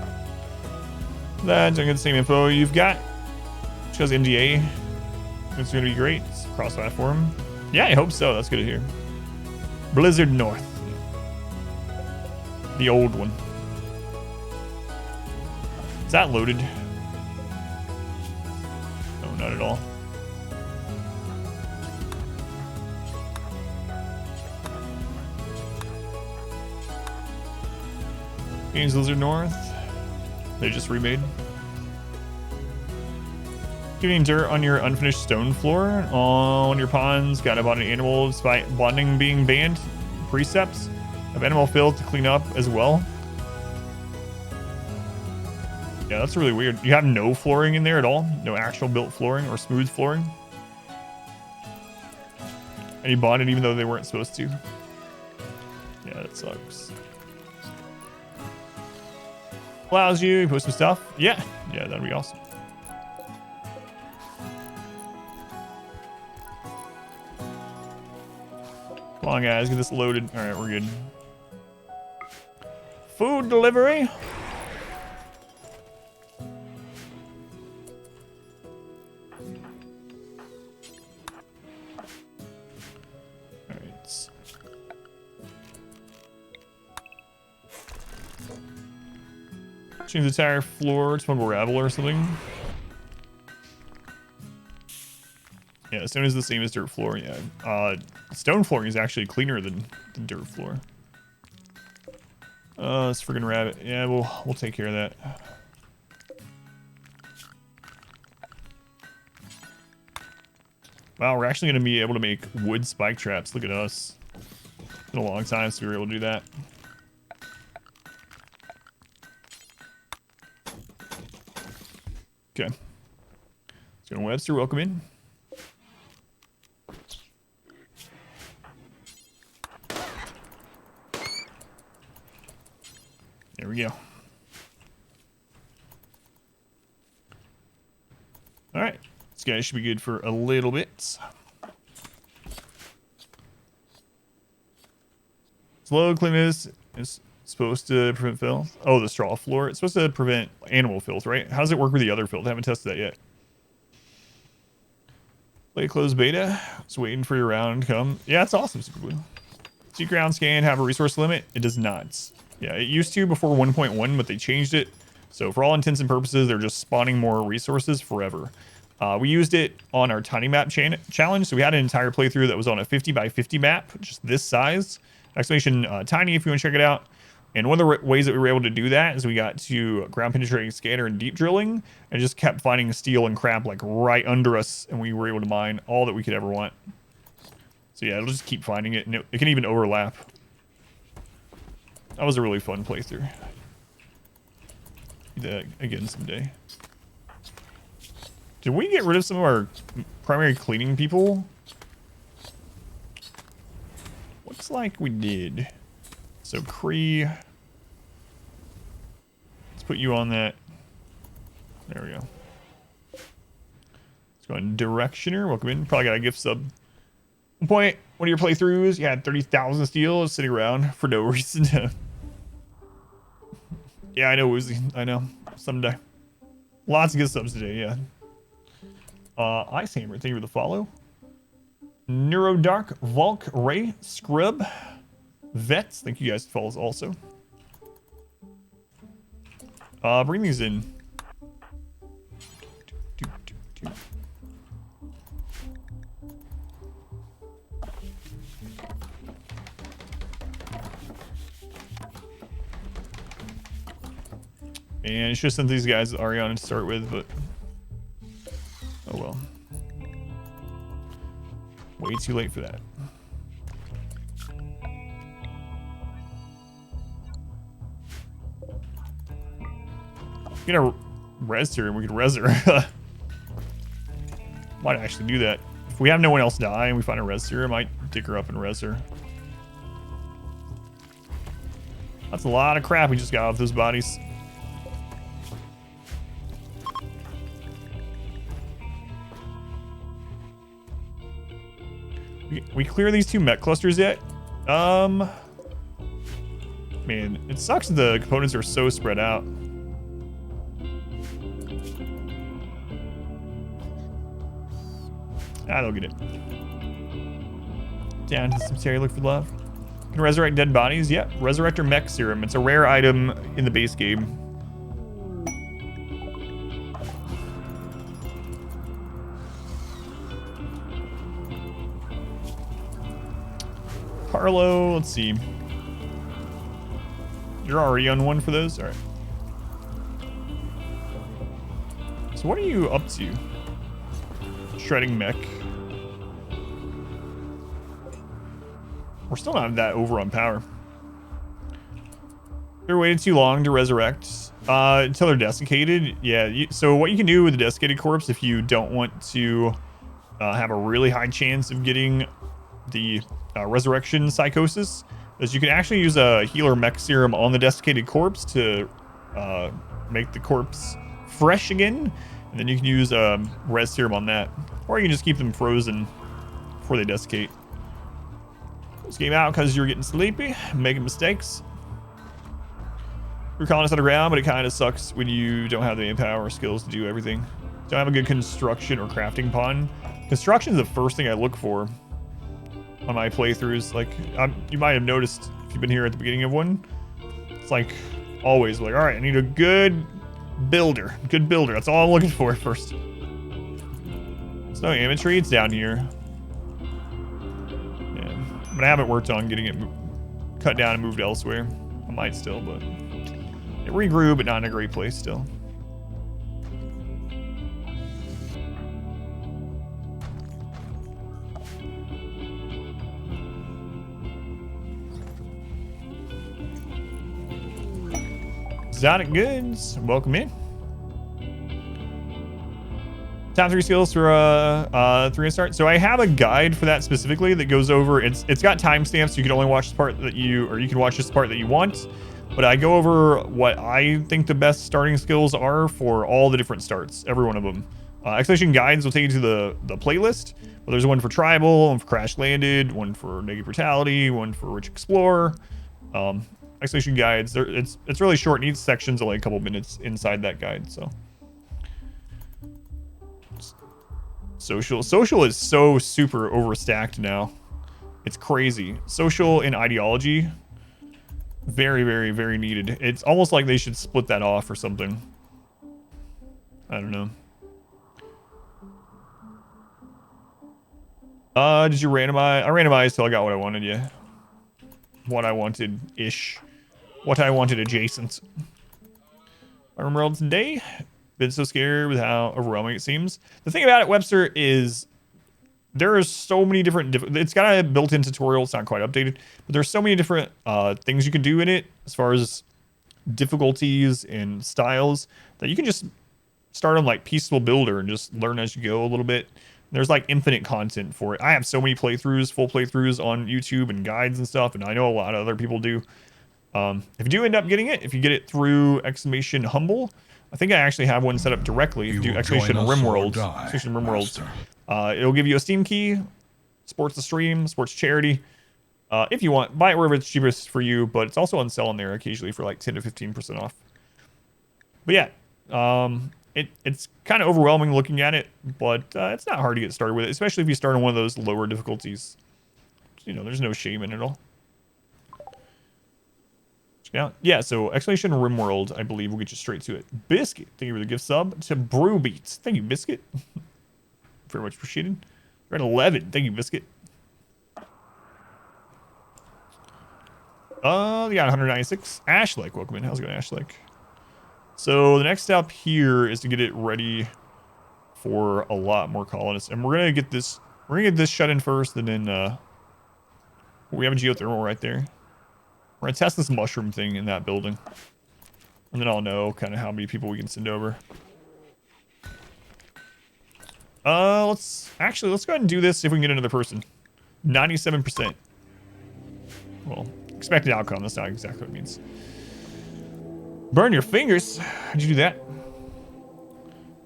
That's gonna get the same info you've got. Shows NDA. It's gonna be great. It's cross-platform. Yeah, I hope so. That's good to hear. Blizzard North. The old one. Is that loaded? No, not at all. Games Blizzard North. They just remade. Getting dirt on your unfinished stone floor on your ponds. Got about an animal despite bonding being banned. Precepts of animal filth to clean up as well. Yeah, that's really weird. You have no flooring in there at all? No actual built flooring or smooth flooring? And you bonded even though they weren't supposed to? Yeah, that sucks. Allows you to post some stuff? Yeah, that'd be awesome. Come on, guys, get this loaded. All right, we're good. Food delivery. All right. Change the entire floor to gravel or something. Yeah, stone is the same as dirt floor. Yeah, stone flooring is actually cleaner than dirt floor. This friggin' rabbit. Yeah, we'll take care of that. Wow, we're actually gonna be able to make wood spike traps. Look at us. It's been a long time since we were able to do that. Okay. Let's go to Webster. Welcome in. There we go. All right. This guy should be good for a little bit. Slow cleanliness is supposed to prevent filth. Oh, the straw floor. It's supposed to prevent animal filth, right? How does it work with the other filth? I haven't tested that yet. Play closed beta. Just waiting for your round to come. Yeah, it's awesome, Super Blue. Secret ground scan have a resource limit? It does not. Yeah, it used to before 1.1, but they changed it. So for all intents and purposes, they're just spawning more resources forever. We used it on our tiny map challenge. So we had an entire playthrough that was on a 50 by 50 map, just this size. Exclamation tiny if you want to check it out. And one of the ways that we were able to do that is we got to ground penetrating scanner and deep drilling and just kept finding steel and crap like right under us. And we were able to mine all that we could ever want. So yeah, it'll just keep finding it, and it can even overlap. That was a really fun playthrough. Do that again someday. Did we get rid of some of our primary cleaning people? Looks like we did. So Cree. Let's put you on that. There we go. Let's go in Directioner. Welcome in. Probably got a gift sub. One point, one of your playthroughs, you had 30,000 steel sitting around for no reason. Yeah, I know, Woozy. I know. Someday. Lots of good subs today, yeah. Ice Hammer, thank you for the follow. Neurodark, Volk, Ray, Scrub, Vets, thank you guys for follows also. Bring these in. And it's just sent these guys Ariana to start with, but oh well. Way too late for that. Get a res her and we could res her. Might actually do that. If we have no one else die and we find a res her, I might dig her up and res her. That's a lot of crap we just got off those bodies. We clear these two mech clusters yet? Man, it sucks that the components are so spread out. They'll get it. Down to the cemetery, look for love. Can resurrect dead bodies? Yep. Resurrector mech serum. It's a rare item in the base game. Carlo, let's see. You're already on one for those? Alright. So what are you up to? Shredding mech. We're still not that over on power. They're waiting too long to resurrect until they're desiccated. Yeah, so what you can do with a desiccated corpse if you don't want to have a really high chance of getting the resurrection psychosis is you can actually use a healer mech serum on the desiccated corpse to make the corpse fresh again, and then you can use res serum on that, or you can just keep them frozen before they desiccate. This game out because you're getting sleepy, making mistakes. You're colonists underground, but it kind of sucks when you don't have the manpower or skills to do everything. Don't have a good construction or crafting pond. Construction is the first thing I look for on my playthroughs. Like, you might have noticed if you've been here at the beginning of one, it's like always like, all right, I need a good builder. Good builder. That's all I'm looking for first. There's no imagery. It's down here. Yeah. But I haven't worked on getting it cut down and moved elsewhere. I might still, but it regrew, but not in a great place still. Exotic goods, welcome in. Top 3 skills for 3 start. So I have a guide for that specifically that goes over. It's got timestamps, so you can only watch the part that you can watch this part that you want. But I go over what I think the best starting skills are for all the different starts, every one of them. Expedition guides will take you to the playlist. But there's one for tribal, one for crash landed, one for negative brutality, one for rich explorer. Expedition guides, it's really short, needs sections of like a couple minutes inside that guide. So social is so super overstacked now, it's crazy. Social and ideology, very very very needed. It's almost like they should split that off or something. I don't know. Did you randomize? I randomized till I got what I wanted. Yeah, what I wanted ish. What I wanted adjacent. RimWorld today. Been so scared with how overwhelming it seems. The thing about it, Webster, is there are so many different... It's got a built-in tutorial. It's not quite updated. But there's so many different things you can do in it as far as difficulties and styles that you can just start on like Peaceful Builder and just learn as you go a little bit. There's like infinite content for it. I have so many playthroughs, full playthroughs on YouTube and guides and stuff, and I know a lot of other people do. If you do end up getting it, if you get it through exclamation humble, I think I actually have one set up directly. If you do exclamation RimWorld, it'll give you a Steam key, supports the stream, supports charity. If you want, buy it wherever it's cheapest for you, but it's also on sale on there occasionally for like 10 to 15% off. But yeah, it's kind of overwhelming looking at it, but it's not hard to get started with it, especially if you start on one of those lower difficulties. You know, there's no shame in it all. Yeah, so exclamation RimWorld, I believe, will get you straight to it. Biscuit, thank you for the gift sub. To Brew Beats, thank you, Biscuit. Very much appreciated. We're at 11, thank you, Biscuit. They got 196. Ashlake, welcome in. How's it going, Ashlake? So the next step here is to get it ready for a lot more colonists, and we're gonna get this shut in first, and then we have a geothermal right there. We're gonna test this mushroom thing in that building, and then I'll know kind of how many people we can send over. Let's go ahead and do this, see if we can get another person. 97%. Well, expected outcome, that's not exactly what it means. Burn your fingers. How'd you do that?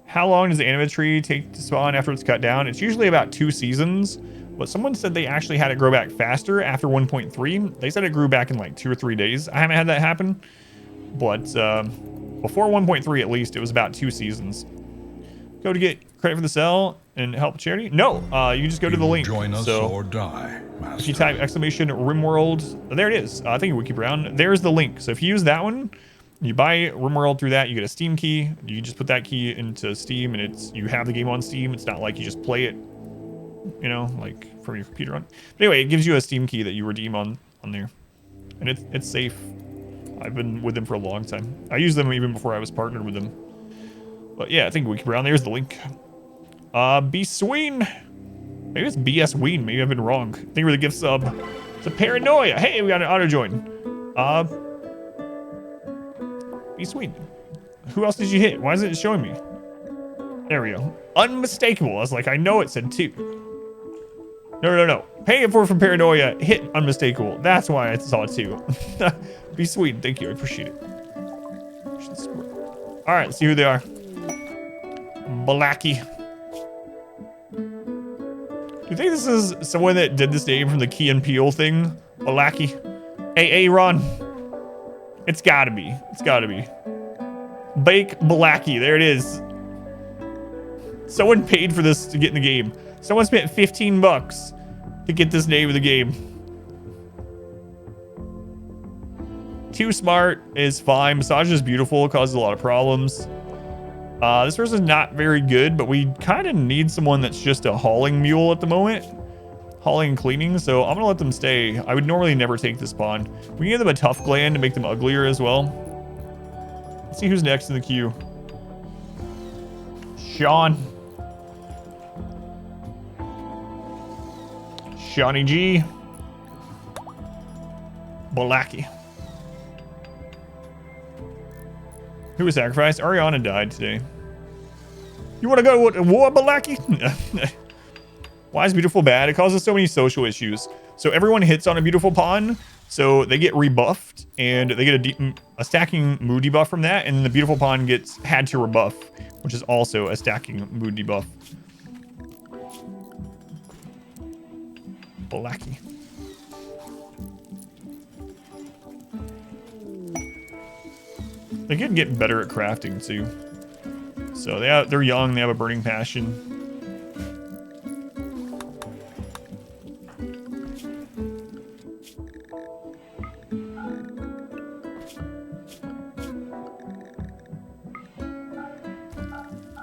How long does the anima tree take to spawn after it's cut down? It's usually about 2 seasons, but someone said they actually had it grow back faster after 1.3. They said it grew back in like 2 or 3 days. I haven't had that happen, but before 1.3 at least, it was about 2 seasons. Go to get credit for the sell and help charity? No, you can just go to the link. Join us or die, master. If you type exclamation RimWorld, there it is. I think Wiki Brown. There's the link. So if you use that one, you buy RimWorld through that, you get a Steam key. You just put that key into Steam, and you have the game on Steam. It's not like you just play it, you know, like from your computer on. But anyway, it gives you a Steam key that you redeem on there, and it's safe. I've been with them for a long time. I used them even before I was partnered with them. But yeah, I think Wiki Brown. There's the link. B Sween. Maybe it's BS Ween. Maybe I've been wrong. Thank you for the gift sub. It's a paranoia. Hey, we got an auto join. Be sweet. Who else did you hit? Why isn't it showing me? There we go. Unmistakable. I was like, I know it said 2. No. Paying it for from paranoia. Hit unmistakable. That's why I saw 2. Be sweet. Thank you. I appreciate it. All right, let's see who they are. Blacky. Do you think this is someone that did this name from the Key and Peele thing? Blacky. Hey, Ron. It's gotta be. It's gotta be. Bake Blacky. There it is. Someone paid for this to get in the game. Someone spent $15 to get this name of the game. Too smart is fine. Massage is beautiful. Causes a lot of problems. This person's not very good, but we kind of need someone that's just a hauling mule at the moment. Hauling and cleaning, so I'm gonna let them stay. I would normally never take this pawn. We can give them a tough gland to make them uglier as well. Let's see who's next in the queue. Sean. Shawnee G. Blacky. Who was sacrificed? Ariana died today. You want to go to war, Blacky? Why is beautiful bad? It causes so many social issues. So everyone hits on a beautiful pawn, so they get rebuffed, and they get a stacking mood debuff from that, and then the beautiful pawn gets had to rebuff, which is also a stacking mood debuff. Blacky. They could get better at crafting too. So they're young, they have a burning passion.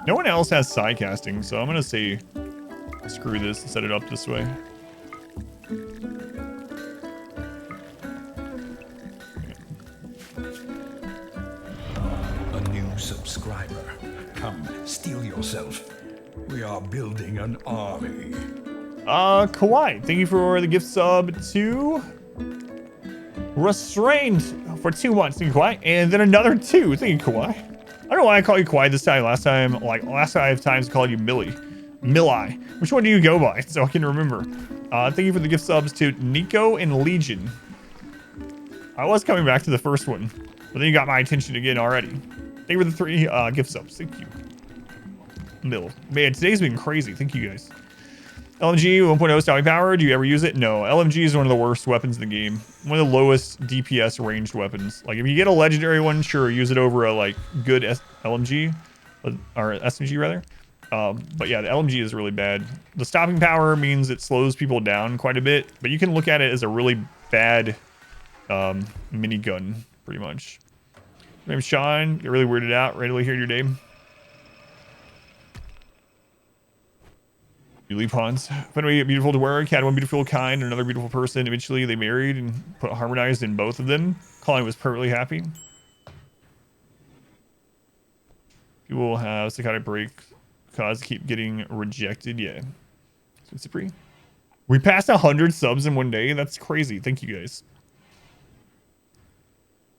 No one else has side casting, so I'm gonna say screw this and set it up this way. Subscriber, come steal yourself. We are building an army. Kawhi, thank you for the gift sub to Restrained for 2 months. Thank you, Kawhi, and then another 2. Thank you, Kawhi. I don't know why I call you Kawhi this time. Last time I have times to call you Millie. Millie. Which one do you go by? So I can remember. Thank you for the gift subs to Nico and Legion. I was coming back to the first one, but then you got my attention again already. Thank you for the 3 gift subs. Thank you. Mill. Man, today's been crazy. Thank you guys. LMG 1.0 stopping power. Do you ever use it? No. LMG is one of the worst weapons in the game. One of the lowest DPS ranged weapons. Like if you get a legendary one, sure, use it over a like good LMG or SMG rather. But yeah, the LMG is really bad. The stopping power means it slows people down quite a bit, but you can look at it as a really bad minigun, pretty much. My name's Sean. Get really weirded out. Ready to hear your name. You leave Hans. Found a beautiful to wear. Had one beautiful kind, another beautiful person. Eventually they married and harmonized in both of them. Colin was perfectly happy. People have psychotic break because keep getting rejected. Yeah. So it's we passed 100 subs in one day. That's crazy. Thank you guys.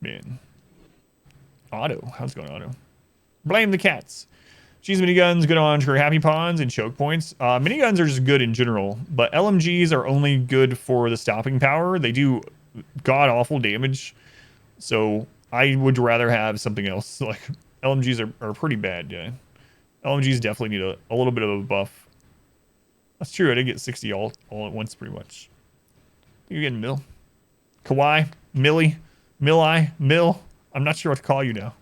Man. Otto. How's it going, Otto? Blame the cats. Cheese miniguns, good on for happy pawns and choke points. Miniguns are just good in general, but LMGs are only good for the stopping power. They do god-awful damage, so I would rather have something else. Like, LMGs are pretty bad, yeah. LMGs definitely need a little bit of a buff. That's true, I did get 60 all at once, pretty much. You're getting Mill. Kawhi, Millie, Millie, Mill. I'm not sure what to call you now.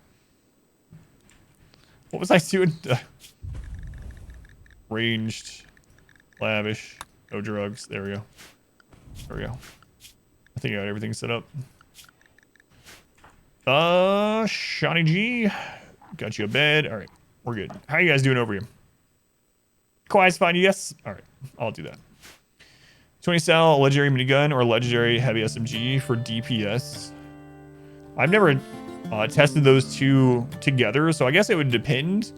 What was I doing? Ranged, lavish, no drugs. There we go. There we go. I think I got everything set up. Shawnee G. Got you a bed. All right, we're good. How you guys doing over here? Kawhi's fine, yes? All right, I'll do that. 20 cell, legendary minigun, or legendary heavy SMG for DPS. I've never tested those two together, so I guess it would depend,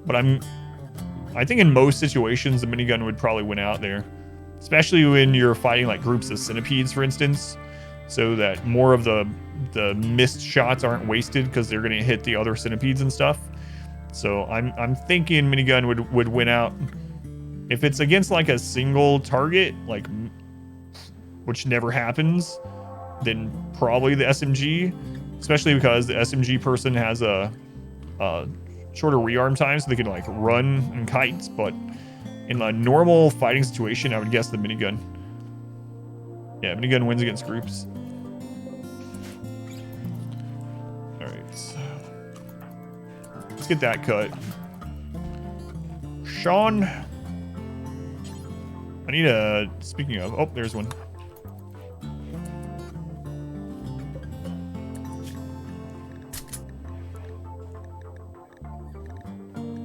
but I think in most situations the minigun would probably win out there, especially when you're fighting like groups of centipedes, for instance, so that more of the missed shots aren't wasted because they're going to hit the other centipedes and stuff. So I'm thinking minigun would win out. If it's against like a single target, like, which never happens, then probably the SMG. Especially because the SMG person has a shorter rearm time, so they can like run and kite. But in a normal fighting situation, I would guess the minigun. Yeah, minigun wins against groups. All right, let's get that cut. Sean, I need a. Speaking of, oh, there's one.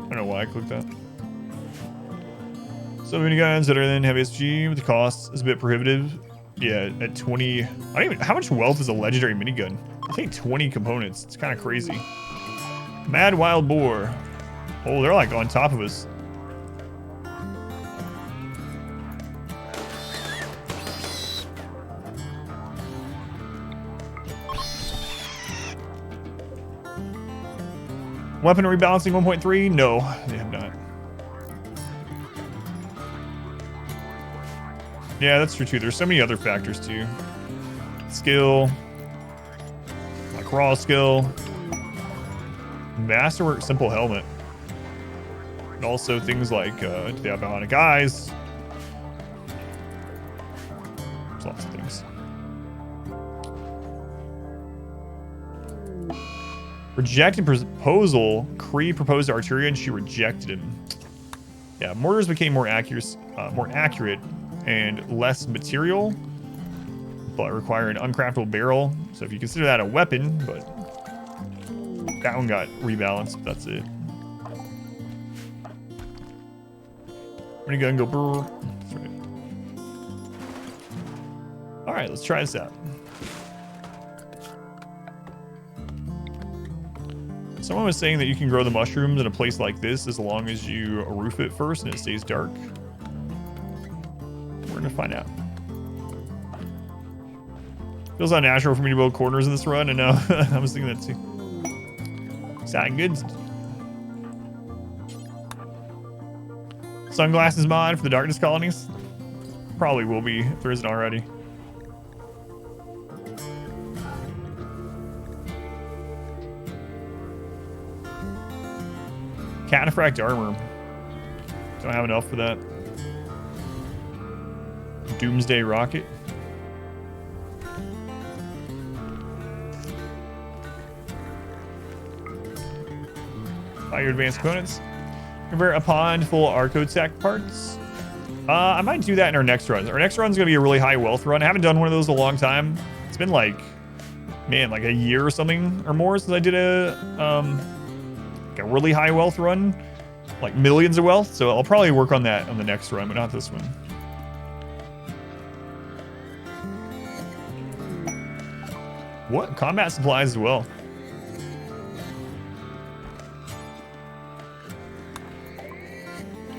I don't know why I clicked that. So miniguns that are then heavy SG with the cost is a bit prohibitive. Yeah, at 20. I don't even. How much wealth is a legendary minigun? I think 20 components. It's kind of crazy. Mad Wild Boar. Oh, they're like on top of us. Weapon rebalancing 1.3? No, they have not. Yeah, that's true too. There's so many other factors too. Skill, like raw skill, masterwork simple helmet, and also things like do they have bionic eyes? There's lots of things. Rejected proposal. Kree proposed to Arteria and she rejected him. Yeah, mortars became more accurate and less material, but require an uncraftable barrel. So if you consider that a weapon, but that one got rebalanced. That's it. We're gonna go brr. That's right. All right, let's try this out. Someone was saying that you can grow the mushrooms in a place like this as long as you roof it first and it stays dark. We're gonna find out. Feels unnatural for me to build corners in this run, and now I was thinking that too. Sound good? Sunglasses mod for the darkness colonies. Probably will be if there isn't already. Cataphract armor. Don't have enough for that. Doomsday rocket. Buy your advanced components. Convert a pond full of Arcode sack parts. I might do that in our next run. Our next run's gonna be a really high wealth run. I haven't done one of those in a long time. It's been like, man, like a year or something or more since I did a really high wealth run, like millions of wealth. So I'll probably work on that on the next run, but not this one. What? Combat supplies as well.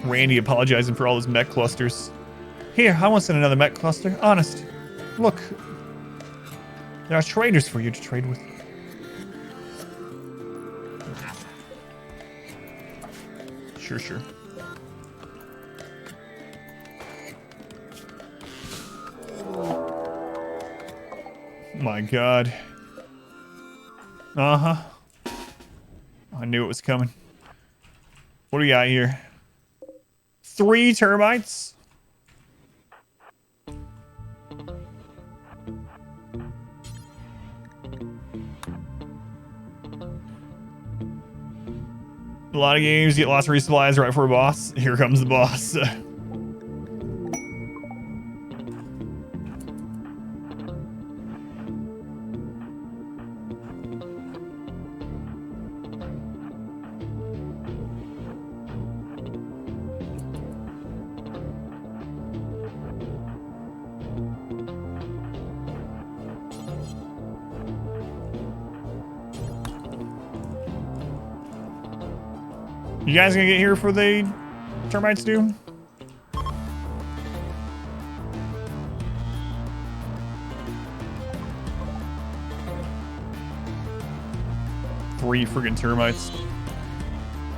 Randy apologizing for all his mech clusters. Here, I want to send another mech cluster. Honest. Look. There are traders for you to trade with. Sure. My God. Uh-huh. I knew it was coming. What do we got here? 3 termites. A lot of games, you get lots of resupplies right for a boss. Here comes the boss. You guys gonna get here for the termites do? Three friggin' termites.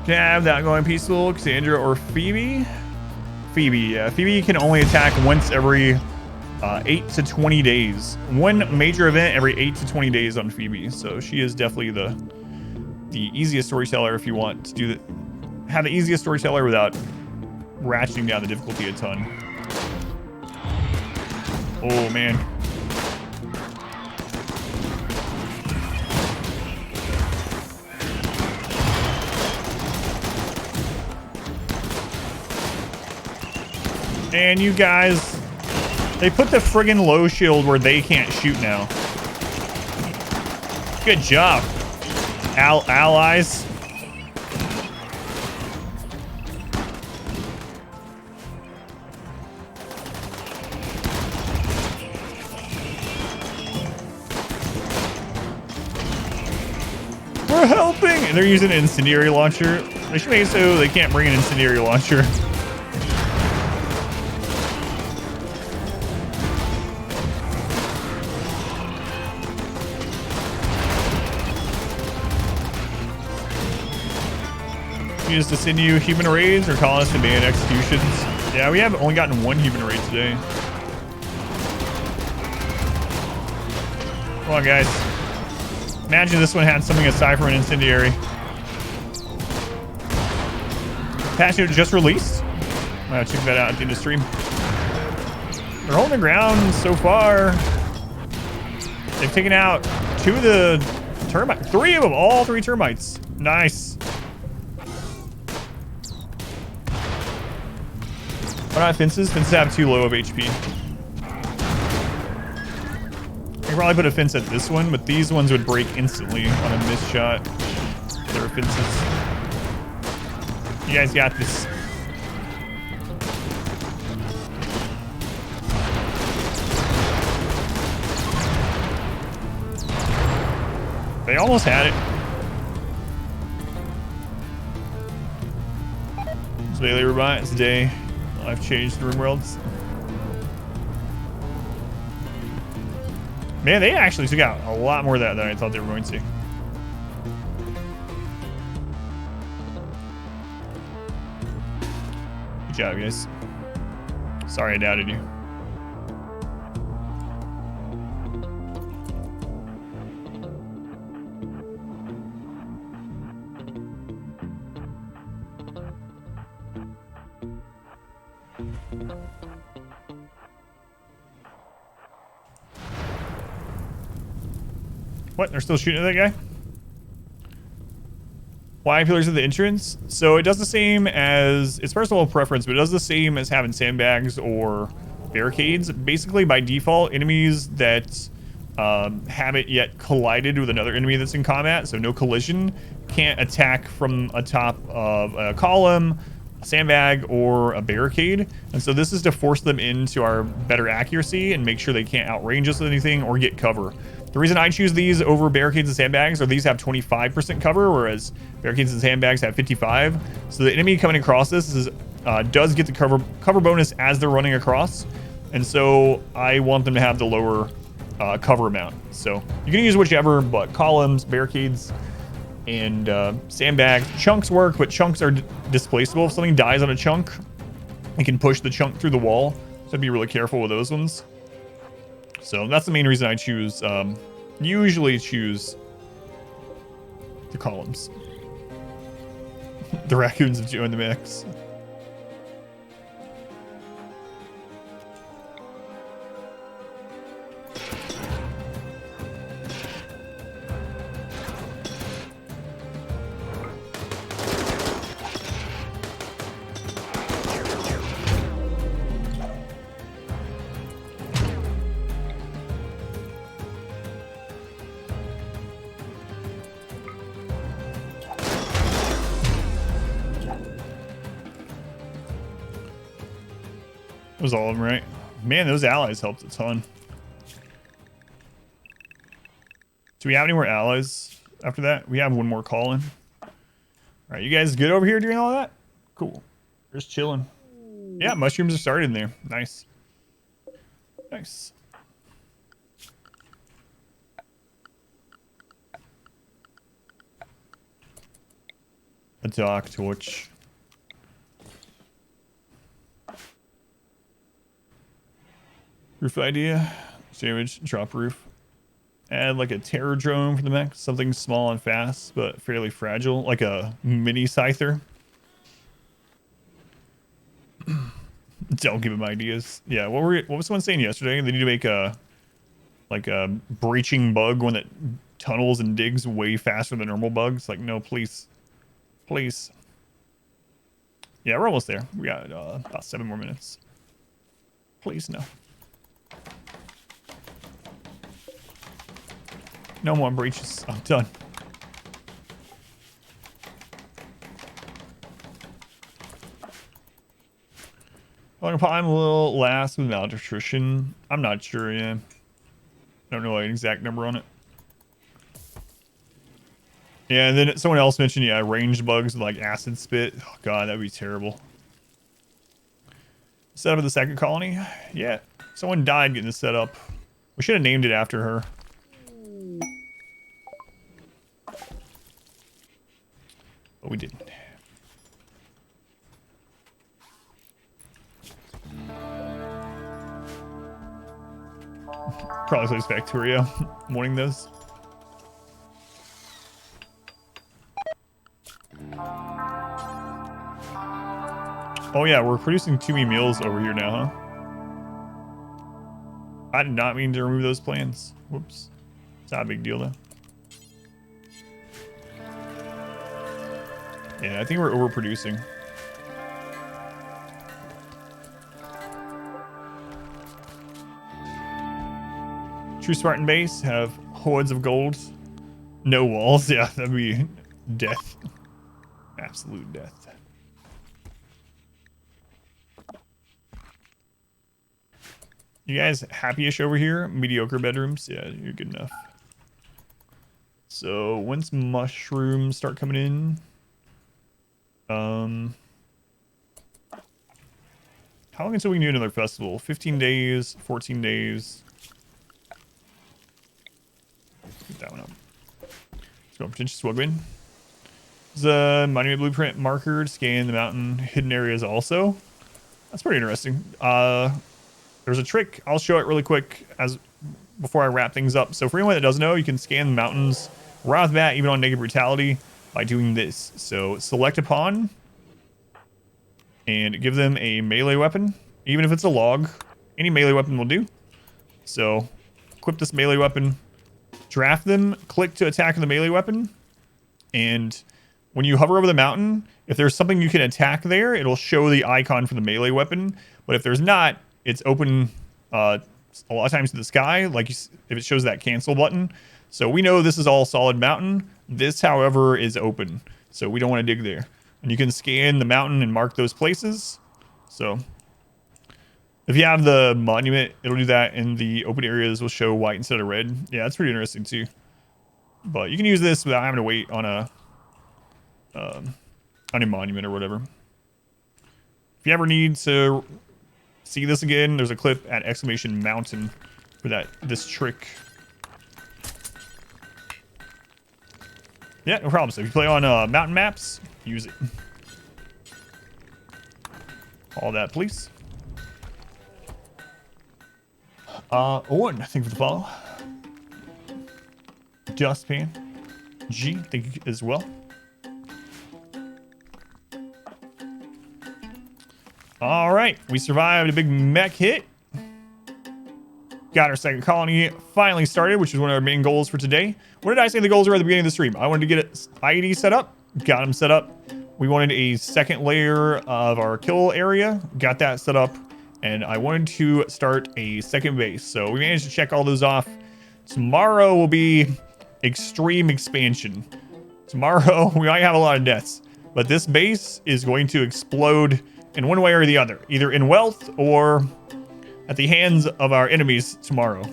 Can I have that going peaceful? Cassandra or Phoebe? Phoebe, yeah. Phoebe can only attack once every 8 to 20 days. One major event every 8 to 20 days on Phoebe. So she is definitely the easiest storyteller if you want to do that. Have the easiest storyteller without ratcheting down the difficulty a ton. Oh man. And you guys, they put the friggin' low shield where they can't shoot now. Good job, allies. We're helping! And they're using an incendiary launcher. They should make it so they can't bring an incendiary launcher. Use to send you human raids or colonists to ban executions. Yeah, we have only gotten 1 human raid today. Come on, guys. Imagine this one had something aside from an incendiary. Patch note just released. Check that out at the end of stream. They're holding the ground so far. They've taken out 2 of the termites. 3 of them, all 3 termites. Nice. Why not fences? Fences have too low of HP. I could probably put a fence at this one, but these ones would break instantly on a missed shot. There are fences. You guys got this. They almost had it. It's Bailey Robot. It's day. I've changed RimWorlds. Man, they actually took out a lot more of that than I thought they were going to. Good job, guys. Sorry I doubted you. What? They're still shooting at that guy? Why pillars of the entrance? So it does the same as, it's personal preference, but it does the same as having sandbags or barricades. Basically, by default, enemies that haven't yet collided with another enemy that's in combat, so no collision, can't attack from atop of a column, a sandbag, or a barricade. And so this is to force them into our better accuracy and make sure they can't outrange us with anything or get cover. The reason I choose these over barricades and sandbags are these have 25% cover, whereas barricades and sandbags have 55. So the enemy coming across this is does get the cover bonus as they're running across, and so I want them to have the lower cover amount. So you can use whichever, but columns, barricades, and sandbags. Chunks work, but chunks are displaceable. If something dies on a chunk, you can push the chunk through the wall. So be really careful with those ones. So that's the main reason I choose, usually choose the columns. The raccoons have joined the mix. Was all of them, right? Man, those allies helped a ton. Do we have any more allies after that? We have one more call-in. All right, you guys good over here doing all that? Cool. Just chilling. Yeah, mushrooms are started in there. Nice. Nice. A dark torch. Roof idea. Savage, drop roof. Add like a terror drone for the mech. Something small and fast, but fairly fragile. Like a mini scyther. Don't give him ideas. Yeah, what was someone saying yesterday? They need to make a breaching bug, one that tunnels and digs way faster than normal bugs. Like, no, please. Please. Yeah, we're almost there. We got about 7 more minutes. Please, no. No more breaches. I'm done. Long time will last with malnutrition. I'm not sure, yeah. I don't know an exact number on it. Yeah, and then someone else mentioned, yeah, ranged bugs with like acid spit. Oh god, that'd be terrible. Set up the second colony? Yeah. Someone died getting this set up. We should have named it after her. But we didn't. Probably plays Factorio. Morning those. Oh yeah, we're producing too many meals over here now, huh? I did not mean to remove those plans. Whoops. It's not a big deal though. Yeah, I think we're overproducing. True Spartan base have hordes of gold. No walls. Yeah, that'd be death. Absolute death. You guys happy-ish over here? Mediocre bedrooms? Yeah, you're good enough. So, once mushrooms start coming in... How long until we can do another festival? 15 days, 14 days. Get that one up. Let's go Pretentious Wugwin. There's a monument blueprint marker to scan the mountain hidden areas also. That's pretty interesting. There's a trick. I'll show it really quick before I wrap things up. So for anyone that doesn't know, you can scan the mountains right off the bat, even on negative brutality, by doing this. So select a pawn and give them a melee weapon, even if it's a log. Any melee weapon will do. So equip this melee weapon, draft them, click to attack the melee weapon, and when you hover over the mountain, if there's something you can attack there, it'll show the icon for the melee weapon. But if there's not, it's open a lot of times to the sky, like if it shows that cancel button. So we know this is all solid mountain. This, however, is open, so we don't want to dig there. And you can scan the mountain and mark those places. So if you have the monument, it'll do that, and the open areas will show white instead of red. Yeah, that's pretty interesting too. But you can use this without having to wait on a monument or whatever. If you ever need to see this again, there's a clip at !mountain for this trick. Yeah, no problem. So if you play on mountain maps, use it. All that, please. Owen, thank you for the follow. Dustpan G, thank you as well. All right, we survived a big mech hit. Got our second colony finally started, which is one of our main goals for today. What did I say the goals were at the beginning of the stream? I wanted to get it IED set up. Got them set up. We wanted a second layer of our kill area. Got that set up. And I wanted to start a second base. So we managed to check all those off. Tomorrow will be extreme expansion. Tomorrow we might have a lot of deaths. But this base is going to explode in one way or the other. Either in wealth or at the hands of our enemies tomorrow.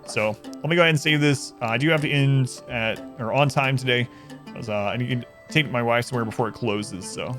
So let me go ahead and save this. I do have to end on time today, because I need to take my wife somewhere before it closes. So